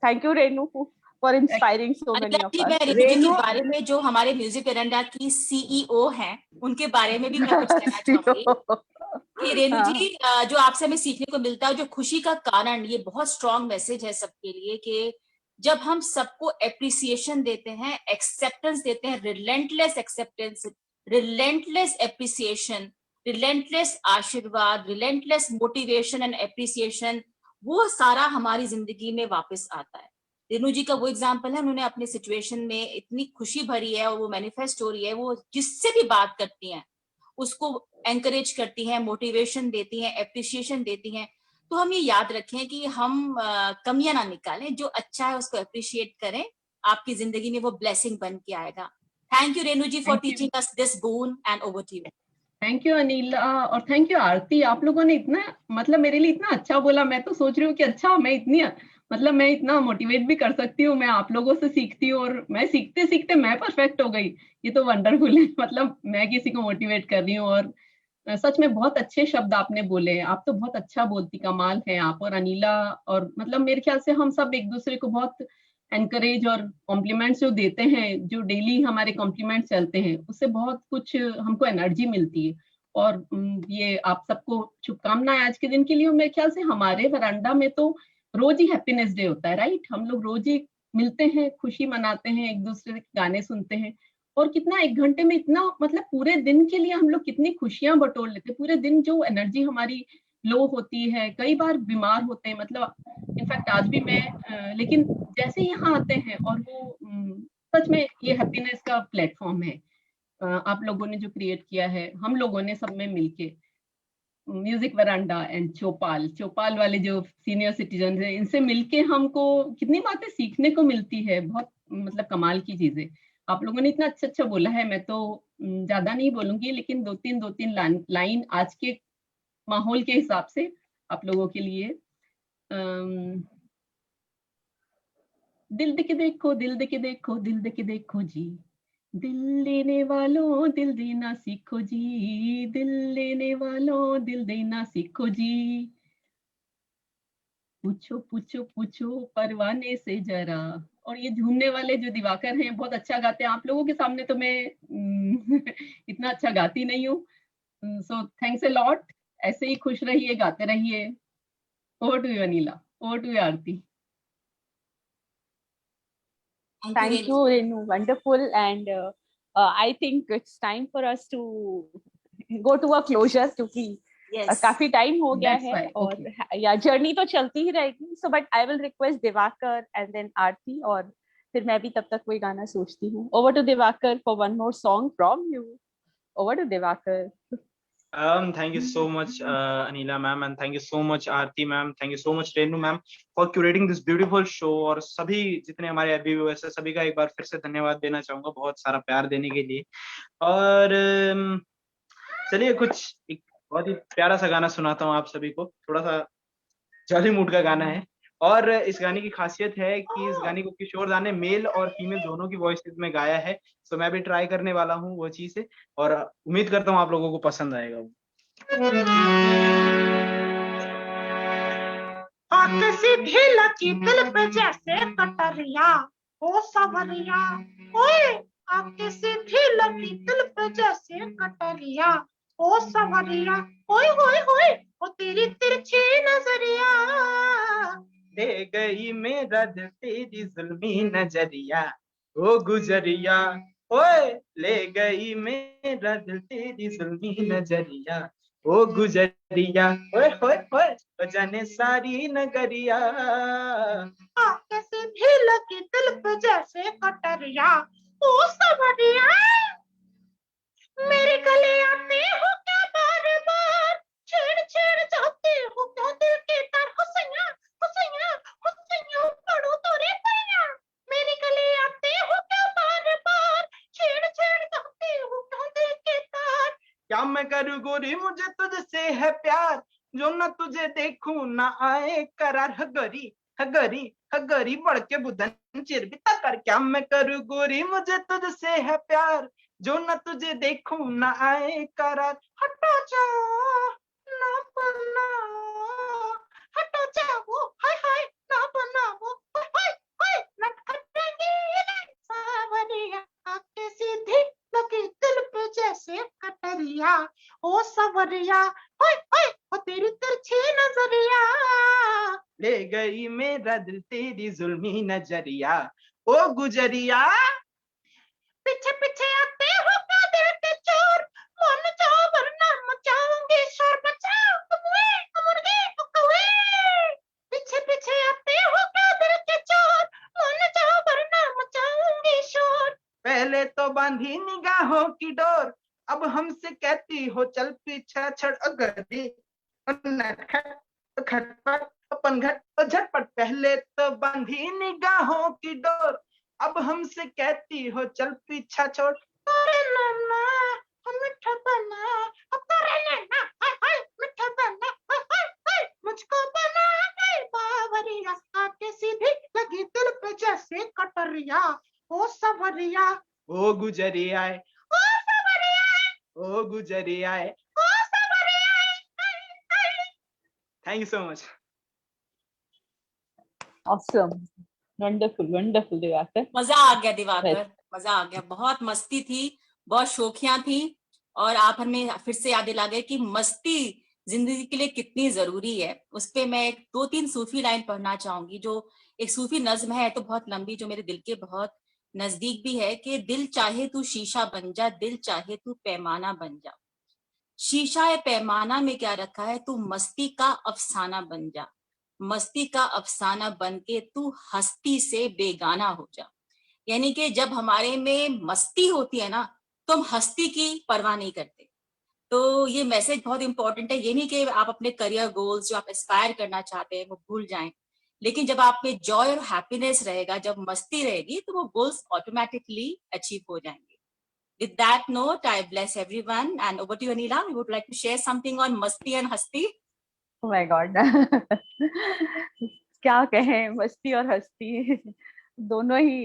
Thank you Renu for inspiring so many of us. मैं रेनू जी के बारे में, जो हमारे म्यूजिक वेरांडा की सीईओ हैं, उनके बारे में भी मैं कुछ कहना चाहूंगी कि रेनू जी, जो आपसे हमें सीखने को मिलता है, जो खुशी का कारण, ये बहुत स्ट्रॉन्ग मैसेज है सबके लिए कि जब हम सबको एप्रिसिएशन देते हैं, एक्सेप्टेंस देते हैं, relentless acceptance, relentless appreciation, relentless आशीर्वाद, रिलेंटलेस मोटिवेशन एंड एप्रिसिएशन, वो सारा हमारी जिंदगी में वापस आता है। रेनू जी का वो एग्जाम्पल है, उन्होंने अपने सिचुएशन में इतनी खुशी भरी है और वो मैनिफेस्ट हो रही है। वो जिससे भी बात करती हैं उसको एनकरेज करती हैं, मोटिवेशन देती हैं, एप्रिसिएशन देती हैं। तो हम ये याद रखें कि हम कमियां ना निकालें, जो अच्छा है उसको एप्रिशिएट करें, आपकी जिंदगी में वो ब्लेसिंग बन के आएगा। Thank you Renu ji for teaching us this bone, and over to you. Thank you Anila और थैंक यू आरती। आप लोगों ने इतना मतलब मेरे लिए इतना अच्छा बोला। मैं तो सोच रही हूँ कि अच्छा मैं इतनी मतलब मैं इतना मोटिवेट भी कर सकती हूँ, मैं आप लोगों से सीखती हूँ और मैं सीखते सीखते मैं परफेक्ट हो गई। ये तो वंडरफुल है। मतलब मैं किसी को मोटिवेट कर रही हूँ। और सच में बहुत अच्छे शब्द आपने बोले। आप तो बहुत अच्छा बोलती, कमाल है आप और अनिला। और मतलब मेरे ख्याल से हम सब एक दूसरे को बहुत एनकरेज और कॉम्प्लीमेंट्स जो देते हैं, जो डेली हमारे कॉम्प्लीमेंट्स चलते हैं, उससे बहुत कुछ हमको एनर्जी मिलती है। और ये आप सबको शुभकामनाएं आज के दिन के लिए। मेरे ख्याल से हमारे वरांडा में तो रोज ही हैप्पीनेस डे होता है, राइट? हम लोग रोज ही मिलते हैं, खुशी मनाते हैं, एक दूसरे के गाने सुनते हैं। और कितना एक घंटे में इतना मतलब पूरे दिन के लिए हम लोग कितनी खुशियां बटोर लेते हैं। पूरे दिन जो एनर्जी हमारी लो होती है, कई बार बीमार होते हैं, मतलब इनफैक्ट आज भी मैं लेकिन जैसे यहाँ आते हैं और वो सच में ये हैप्पीनेस का प्लेटफॉर्म है आप लोगों ने जो क्रिएट किया है, हम लोगों ने सब में मिलके। म्यूजिक वरांडा एंड चौपाल वाले जो सीनियर सिटीजन है, इनसे मिलके हमको कितनी बातें सीखने को मिलती है। बहुत मतलब कमाल की चीजें आप लोगों ने इतना अच्छा अच्छा बोला है। मैं तो ज्यादा नहीं बोलूंगी, लेकिन दो तीन लाइन आज के माहौल के हिसाब से आप लोगों के लिए। दिल दे के देखो, दिल दे के देखो, दिल दे के देखो जी, दिल लेने वालों दिल देना सीखो जी, दिल लेने वालों दिल देना सीखो जी। पूछो पूछो पूछो परवाने से जरा। और ये झूमने वाले जो दिवाकर हैं बहुत अच्छा गाते हैं। आप लोगों के सामने तो मैं इतना अच्छा गाती नहीं हूँ। So thanks a lot. ऐसे ही खुश रहिए, गाते रहिए। Over to you Anila, over to you Aarti. Thank you, Renu. Wonderful. And I think it's time for us to go to a closure, क्योंकि काफी टाइम हो गया है। और या जर्नी तो चलती ही रहेगी। So but I will request Divakar and then Aarti, और फिर मैं भी तब तक कोई गाना सोचती हूँ। Over to Divakar for one more song from you. Over to Divakar. Thank you so much Anila ma'am, and thank you so much Aarti ma'am, thank you so much Renu ma'am for curating this beautiful show। और सभी जितने हमारे अभी viewers हैं, सभी का एक बार फिर से धन्यवाद देना चाहूंगा, बहुत सारा प्यार देने के लिए। और चलिए कुछ एक बहुत ही प्यारा सा गाना सुनाता हूँ आप सभी को। थोड़ा सा जॉली मूड का गाना है, और इस गाने की खासियत है कि इस गाने को किशोर दा ने मेल और फीमेल दोनों की वॉइसेस में गाया है। सो मैं भी ट्राई करने वाला हूँ वो चीज है, और उम्मीद करता हूँ आप लोगों को पसंद आएगा वो। आके सीधी लगी दिल पे जैसे कटरिया, ओ सवरिया ओए। आके सीधी लगी दिल पे जैसे कटरिया, ओ सवरिया ओए होए होए। ओ तेरी तिरछी नजरिया ले गई मेरा दिल तेरी जुल्मी नजरिया, ओ गुजरिया ओए। ले गई मेरा दिल तेरी जुल्मी नजरिया, ओ गुजरिया ओए होए होए। ओ जाने सारी नगरिया। आके सीधी लगी दिल पे जैसे कटरिया। ओ सवरिया मेरे गले आते हो क्या बार बार, छेड़ छेड़ जाते हो क्या दिल के तार। हुसैया हुसैया हुसैया पढ़ो तो रे पैया, मेरे गले आते हो क्या बार बार, छेड़ छेड़ जाते हो क्या दिल के तार। क्या मैं करूँ गोरी मुझे तुझसे है प्यार, जो ना तुझे देखूं ना आए करार। हगरी हगरी हगरी बढ़ के बुधन चिर भी तकर। क्या मैं करूँ गोरी मुझे तुझसे है प्यार, जो न तुझे देखूं न आए करार। हटो जाओ ना बनाओ, हटो जाओ हाय हाय ना बनाओ, हाय हाय हाय नटखटेंगी सावरिया, आके सीधी लगी दिल पे जैसे कटरिया। ओ सवरिया हाय हाय ओ तेरी तिरछी नजरिया, ले गई मेरा दिल तेरी जुल्मी नजरिया। ओ गुजरिया पीछे पीछे आते हो क्या दिल के चोर, मन जाओ वरना मचाऊंगी शोर। बचाओ कौए मुर्गी कौए, पीछे पीछे आते हो क्या दिल के चोर, मन जाओ वरना मचाऊंगी शोर। पहले तो बांधी निगाहों की डोर, अब हमसे कहती हो चल पीछा छड़। अगरी खटपट अपन घट झटपट। पहले तो बांधी निगाहों की डोर, अब हमसे कहती हो चल पीछा छोड़। तारे नैना हम मीठा बना, अब तारे नैना हाय हाय मीठा बना, हाय हाय हाय मुझको बना गई बावरिया, आके सीधी लगी दिल पे जैसे कटरिया। ओ सवरिया ओ गुजरिया ओ सवरिया ओ गुजरिया। ओ सवरिया। Thank you so much. Awesome, wonderful, wonderful Diwakar. मजा आ गया दिवाकर, मजा आ गया, बहुत मस्ती थी, बहुत शोखियां थी, और आप हमें फिर से याद दिला गए कि मस्ती जिंदगी के लिए कितनी जरूरी है। उस पे मैं 2-3 सूफी लाइन पढ़ना चाहूंगी, जो एक सूफी नज्म है तो बहुत लंबी, जो मेरे दिल के बहुत नजदीक भी है कि दिल चाहे तू शीशा बन जा, दिल चाहे तू पैमाना बन जा। शीशा या पैमाना में क्या रखा है, तू मस्ती का अफसाना बन जा, मस्ती का अफसाना बन के तू हस्ती से बेगाना हो जा। यानी कि जब हमारे में मस्ती होती है ना, तो हम हस्ती की परवाह नहीं करते। तो ये मैसेज बहुत इंपॉर्टेंट है। ये नहीं कि आप अपने करियर गोल्स जो आप एस्पायर करना चाहते हैं वो भूल जाएं, लेकिन जब आप में जॉय और हैप्पीनेस रहेगा, जब मस्ती रहेगी, तो वो गोल्स ऑटोमेटिकली अचीव हो जाएंगे। With that note, I bless everyone, and over to you, Anila. You would like to share something on masti and hasti? Oh my God. क्या कहें, मस्ती और हस्ती दोनों ही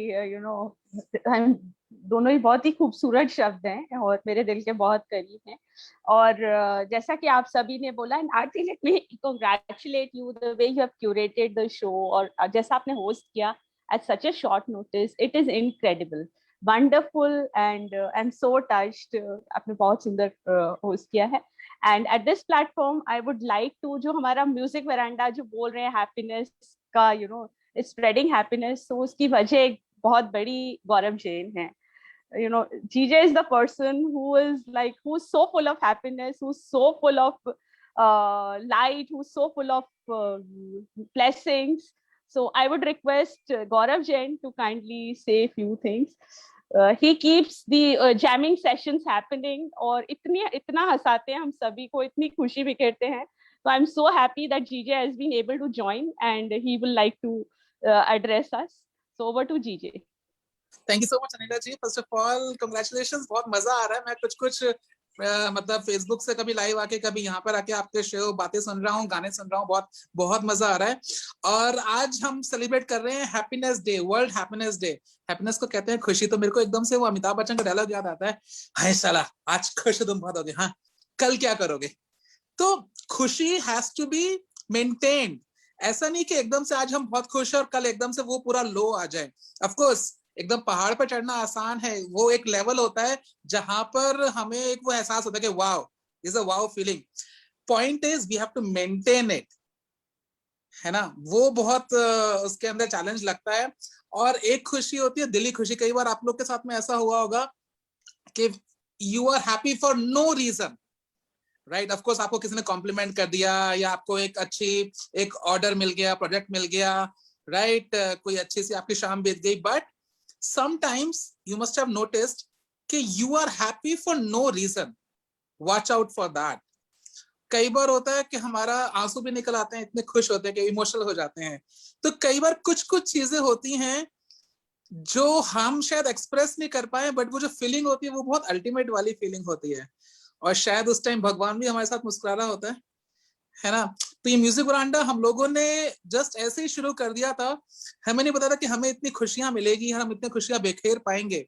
दोनों ही बहुत ही खूबसूरत शब्द हैं और मेरे दिल के बहुत करीब हैं। और जैसा कि आप सभी ने बोला, and Aarti let me congratulate you the way you have curated the show, और जैसा आपने होस्ट किया at such a short notice, it is incredible, wonderful, and I'm so touched. आपने बहुत सुंदर होस्ट किया है। And at this platform I would like to, जो हमारा म्यूजिक वरांडा जो बोल रहे हैं हैप्पीनेस का, स्प्रेडिंग हैप्पीनेस, तो उसकी वजह एक बहुत बड़ी गौरव जैन है। GJ is the person who is who's so full of happiness, who's so full of light, who's so full of blessings. So I would request Gaurav Jain to kindly say a few things. He keeps the jamming sessions happening, और इतना हंसाते हैं हम सभी को, इतनी खुशी बिखेरते हैं. So I'm so happy that GJ has been able to join and he will like to address us. So over to GJ. Thank you so much Anila ji. First of all, congratulations. बहुत मजा आ रहा है. मैं कुछ मतलब Facebook से कभी live आके, कभी यहाँ पर आके आपके शो बातें सुन रहा हूँ, गाने सुन रहा हूँ. बहुत मजा आ रहा है. और आज हम सेलिब्रेट कर रहे हैं happiness day, world happiness day. Happiness को कहते हैं खुशी. तो मेरे को एकदम से वो अमिताभ बच्चन का डायलॉग याद आता है, हाय साला आज खुश तुम बहुत होगे, हाँ कल क्या करोगे. तो खुशी हैज टू बी मेंटेन्ड. ऐसा नहीं कि एकदम से आज हम बहुत खुश हैं और कल एकदम से वो पूरा लो आ जाए. ऑफ कोर्स एकदम पहाड़ पर चढ़ना आसान है, वो एक लेवल होता है जहां पर हमें एक वो एहसास होता है कि wow, is a wow feeling. Point is we have to maintain it, है ना. वो बहुत उसके अंदर चैलेंज लगता है. और एक खुशी होती है दिली खुशी. कई बार आप लोग के साथ में ऐसा हुआ होगा कि you are happy for no reason, right. Of course आपको किसी ने कॉम्प्लीमेंट कर दिया, या आपको एक ऑर्डर मिल गया, प्रोजेक्ट मिल गया, राइट कोई अच्छी सी आपकी शाम बीत गई, but sometimes you must have noticed कि you are happy for no reason, watch out for that. कई बार होता है कि हमारा आंसू भी निकल आते हैं, इतने खुश होते हैं कि इमोशनल हो जाते हैं। तो कई बार कुछ कुछ चीजें होती हैं जो हम शायद एक्सप्रेस नहीं कर पाए, बट वो जो फीलिंग होती है वो बहुत अल्टीमेट वाली फीलिंग होती है, और शायद उस टाइम भगवान भी हमारे साथ मुस्कुरा रहा होता है ना। तो ये म्यूजिक वरांडा हम लोगों ने जस्ट ऐसे ही शुरू कर दिया था, हमें नहीं पता था कि हमें इतनी खुशियां मिलेगी, हम इतनी खुशियां बेखेर पाएंगे।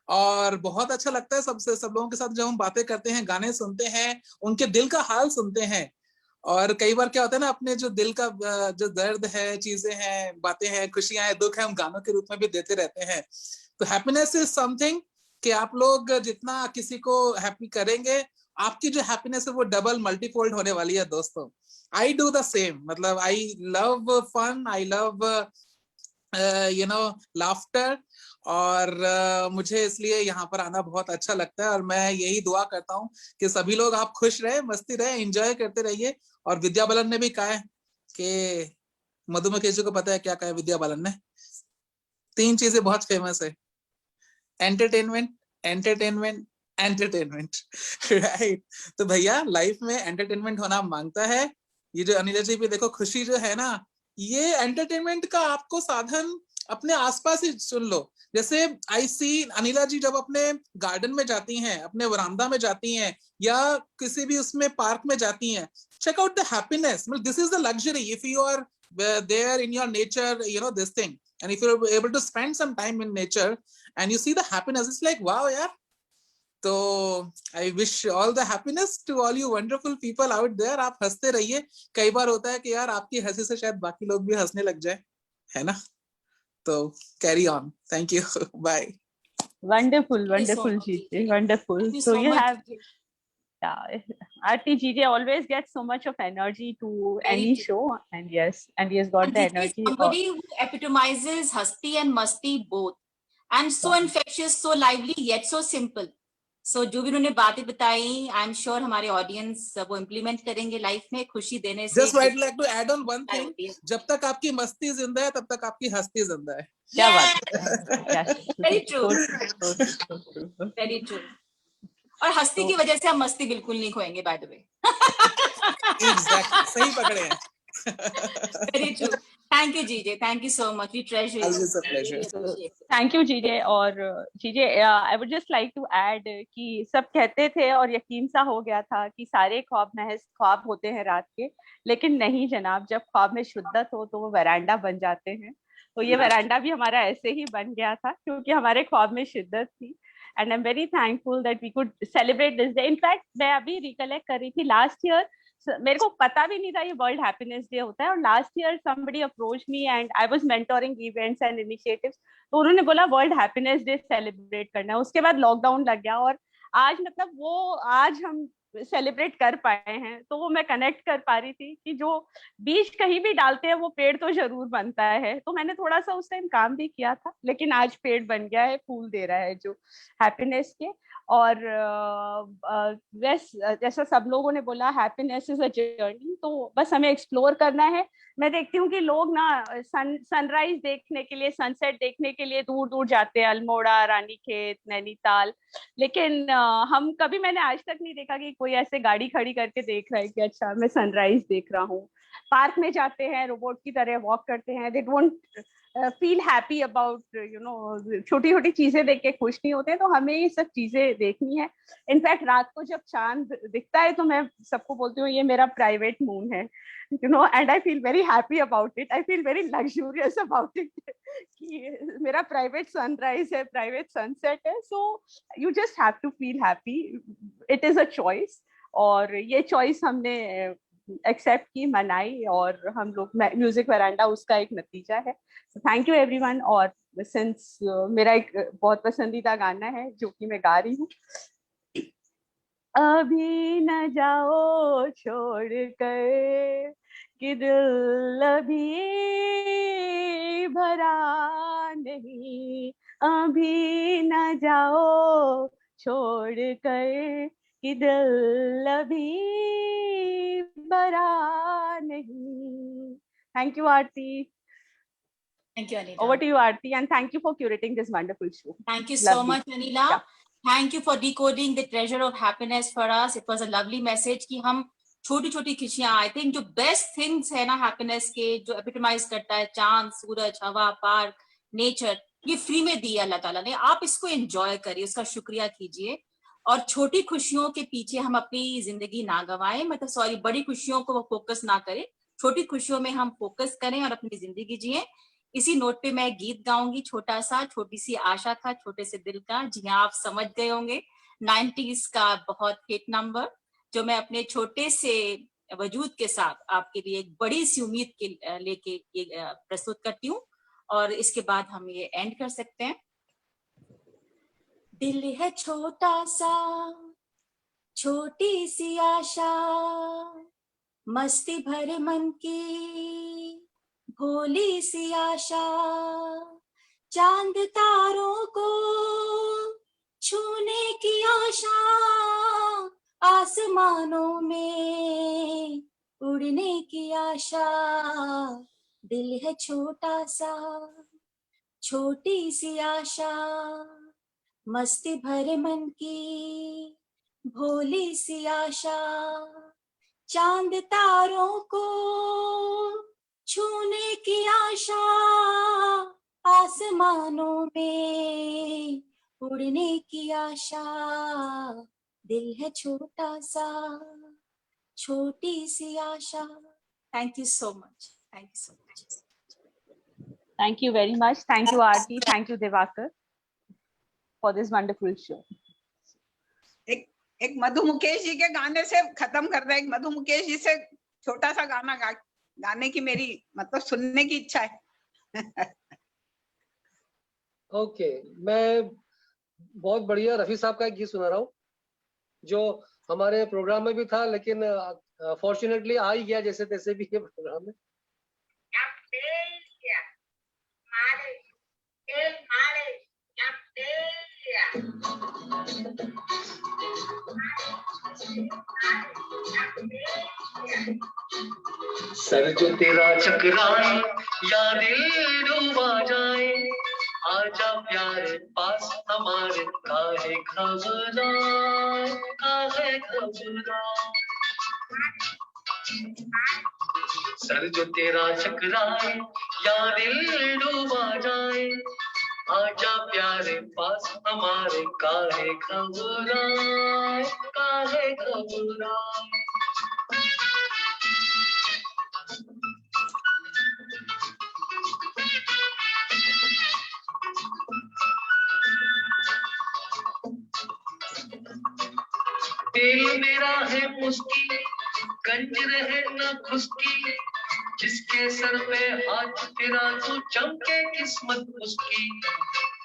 और बहुत अच्छा लगता है सबसे, सब लोगों के साथ जब हम बातें करते हैं, गाने सुनते हैं, उनके दिल का हाल सुनते हैं। और कई बार क्या होता है ना, अपने जो दिल का जो दर्द है, चीजें हैं, बातें हैं, खुशियां हैं, दुख है, हम गानों के रूप में भी देते रहते हैं। तो हैप्पीनेस इज समथिंग कि आप लोग जितना किसी को हैप्पी करेंगे, आपकी जो हैप्पीनेस है वो डबल मल्टीफोल्ड होने वाली है दोस्तों। आई डू द सेम, मतलब I love fun, I love you know laughter, और मुझे इसलिए यहाँ पर आना बहुत अच्छा लगता है। और मैं यही दुआ करता हूँ कि सभी लोग आप खुश रहे, मस्ती रहे, एंजॉय करते रहिए। और विद्या बालन ने भी कहा है कि मधुमक्खी जी को पता है क्या कहा है विद्या बालन ने, 3 चीजें बहुत फेमस है, एंटरटेनमेंट, एंटरटेनमेंट, एंटरटेनमेंट, राइट। तो भैया लाइफ में एंटरटेनमेंट होना मांगता है। ये जो अनिला जी भी देखो, खुशी जो है ना, ये एंटरटेनमेंट का आपको साधन अपने आसपास ही चुन लो। जैसे आई सी अनिला जी जब अपने गार्डन में जाती हैं, अपने वरांदा में जाती हैं, या किसी भी उसमें पार्क में जाती हैं, चेक आउट द हैप्पीनेस। मतलब this is the luxury, if you are there in your nature, you know this thing, and if you're able to spend some time in nature and you see the happiness, it's like wow yaar. तो I wish all the happiness to all you wonderful people out there. आप हंसते रहिए। कई बार होता है कि यार आपकी हंसी से शायद बाकी लोग भी हंसने लग जाए, है ना। तो carry on, thank you, bye. Wonderful, wonderful, Jeetu, wonderful. Thank you So so you much. have, yeah, Aarti Jeetu always gets so much of energy to Very any true. show, and yes, and he has got And the this is energy. somebody who epitomizes hasti and masti both, and so infectious, so lively, yet so simple. So जो भी उन्होंने बातें बताई, I am sure हमारे audience वो implement करेंगे life में, खुशी देने से। Just I'd like to add on one thing, जब तक आपकी मस्ती जिंदा है तब तक आपकी हस्ती जिंदा है। क्या बात है, वेरी ट्रू, वेरी ट्रू। और हस्ती की वजह से हम मस्ती बिल्कुल नहीं खोएंगे, बाय द वे। एग्जैक्टली, सही पकड़े हैं। Very true. Thank you GJ, thank you so much, we treasure Always a pleasure. Thank you GJ. और GJ I would just like to add कि सब कहते थे और यकीन सा हो गया था कि सारे ख्वाब महज ख्वाब होते हैं रात के, लेकिन नहीं जनाब, जब ख्वाब में शिद्दत हो तो वो वरांडा बन जाते हैं। तो ये वरांडा भी हमारा ऐसे ही बन गया था क्योंकि हमारे ख्वाब में शिद्दत थी। And I am very thankful that we could celebrate this day. In fact मैं अभी रिकलेक्ट कर रही थी, लास्ट ईयर मेरे को पता भी नहीं था ये वर्ल्ड हैप्पीनेस डे होता है, और last year somebody approached me and I was mentoring events and initiatives, तो उन्होंने बोला वर्ल्ड हैप्पीनेस डे सेलिब्रेट करना है। उसके बाद लॉकडाउन लग गया और आज मतलब वो आज हम सेलिब्रेट कर पाए हैं, तो वो मैं कनेक्ट कर पा रही थी कि जो बीज कहीं भी डालते हैं वो पेड़ तो जरूर बनता है। तो मैंने थोड़ा सा उस टाइम काम भी किया था, लेकिन आज पेड़ बन गया है, फूल दे रहा है जो हैप्पीनेस के। और जैसा सब लोगों ने बोला, हैप्पीनेस इज अ जर्नी, तो बस हमें एक्सप्लोर करना है। मैं देखती हूँ कि लोग ना सनराइज देखने के लिए, सनसेट देखने के लिए दूर दूर जाते हैं, अल्मोड़ा, रानीखेत, नैनीताल, लेकिन हम कभी, मैंने आज तक नहीं देखा कि कोई ऐसे गाड़ी खड़ी करके देख रहा है कि अच्छा मैं सनराइज देख रहा हूँ। पार्क में जाते हैं, रोबोट की तरह वॉक करते हैं, they don't feel happy about you know, छोटी छोटी चीजें देख के खुश नहीं होते। तो हमें ये सब चीजें देखनी है। इनफैक्ट रात को जब चांद दिखता है तो मैं सबको बोलती हूँ ये मेरा प्राइवेट मून है, you know, and I feel very happy about it. I feel very luxurious about it कि मेरा private sunrise है, private sunset है, so you just have to feel happy. It is a choice, और ये choice हमने accept की, मनाई, और हम लोग म्यूजिक वरांडा उसका एक नतीजा है। Thank you everyone. और सिंस मेरा एक बहुत पसंदीदा गाना है जो कि मैं गा रही हूँ, अभी न जाओ छोड़ कर कि दिल अभी भरा नहीं, अभी न जाओ छोड़ कर कि दिल अभी भरा नहीं। Thank you Aarti. Thank you, Anila. Over to you, Aarti, and thank you for curating this wonderful show. Thank you so Lovely. much, Anila. Yeah. Thank you for decoding the treasure of happiness for us. It was a lovely message कि हम छोटी छोटी खुशियां, I think जो best things है ना happiness के, जो एपिटमाइज करता है चांद, सूरज, हवा, पार्क, नेचर, ये फ्री में दिया अल्लाह ताला ने. आप इसको एंजॉय करिए, उसका शुक्रिया कीजिए, और छोटी खुशियों के पीछे हम अपनी जिंदगी ना गवाएं, मतलब सॉरी, बड़ी खुशियों को फोकस ना करें, छोटी खुशियों में हम फोकस करें और अपनी जिंदगी जिए. इसी नोट पे मैं गीत गाऊंगी, छोटा सा, छोटी सी आशा था छोटे से दिल का. जी हाँ, आप समझ गए होंगे, 90s का बहुत हिट नंबर, जो मैं अपने छोटे से वजूद के साथ आपके लिए एक बड़ी सी उम्मीद के लेके प्रस्तुत करती हूँ, और इसके बाद हम ये एंड कर सकते हैं. दिल है छोटा सा, छोटी सी आशा, मस्ती भरे मन की भोली सी आशा, चांद तारों को छूने की आशा, आसमानों में उड़ने की आशा. दिल है छोटा सा, छोटी सी आशा, मस्ती भरे मन की भोली सी आशा, चांद तारों को छूने की आशा, आसमानों में उड़ने की आशा. दिल है छोटा सा, छोटी सी आशा. Thank you so much. Thank you so much. Thank you very much. Thank you, Aarti. Thank you, Divakar, for this wonderful show. एक मधु मुकेश जी के गाने से खत्म कर रहे हैं. एक मधु मुकेश जी से छोटा सा गाना गाने की मेरी मतलब सुनने की इच्छा है. ओके, मैं बहुत बढ़िया रफी साहब का एक गीत सुना रहा हूँ, जो हमारे प्रोग्राम में भी था, लेकिन फॉर्चुनेटली आ ही गया जैसे तैसे भी ये प्रोग्राम में. सर जो तेरा चकराए या दिल डूबा जाए, आजा प्यारे पास हमारे, काहे घबराए, काहे घबराए. सर जो तेरा चकराए या दिल डूबा जाए, आजा प्यारे पास हमारे, काहे घबराए, काहे घबराए. दिल मेरा है मुस्की, गंज रहे न खुशकी, जिसके सर पे हाथ तेरा तो चमके किस्मत उसकी.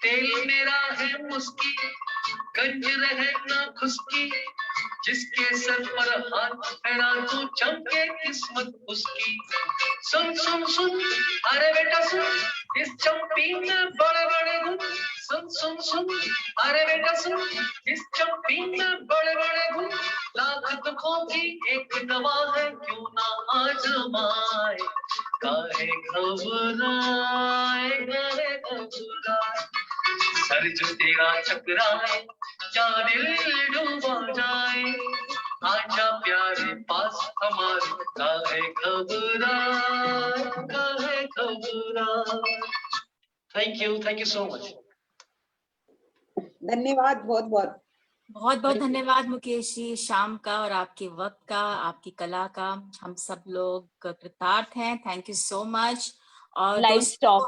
दिल मेरा है मुस्की, गंज रहे न खुशकी, जिसके सर पर हाथ तेरा तो चमके किस्मत उसकी. सुन सुन सुन, अरे बेटा सुन, इस चंपी में बड़े बड़े गुण. सुन सुन सुन, अरे बेटा सुन, इस चंपी में बड़े बड़े गुण. लाख दुखों की एक दवा है, क्यों ना आजमाए, काहे घबराए, काहे घबराए. सर जो तेरा चकराए या दिल डूबा जाए, आजा प्यारे पास हमारे, काहे घबराए, काहे घबराए. Thank you so much. धन्यवाद, बहुत बहुत बहुत बहुत धन्यवाद मुकेश जी, शाम का और आपके वक्त का, आपकी कला का हम सब लोग कृतार्थ हैं. Thank you so much. और लाइव दोस्तों,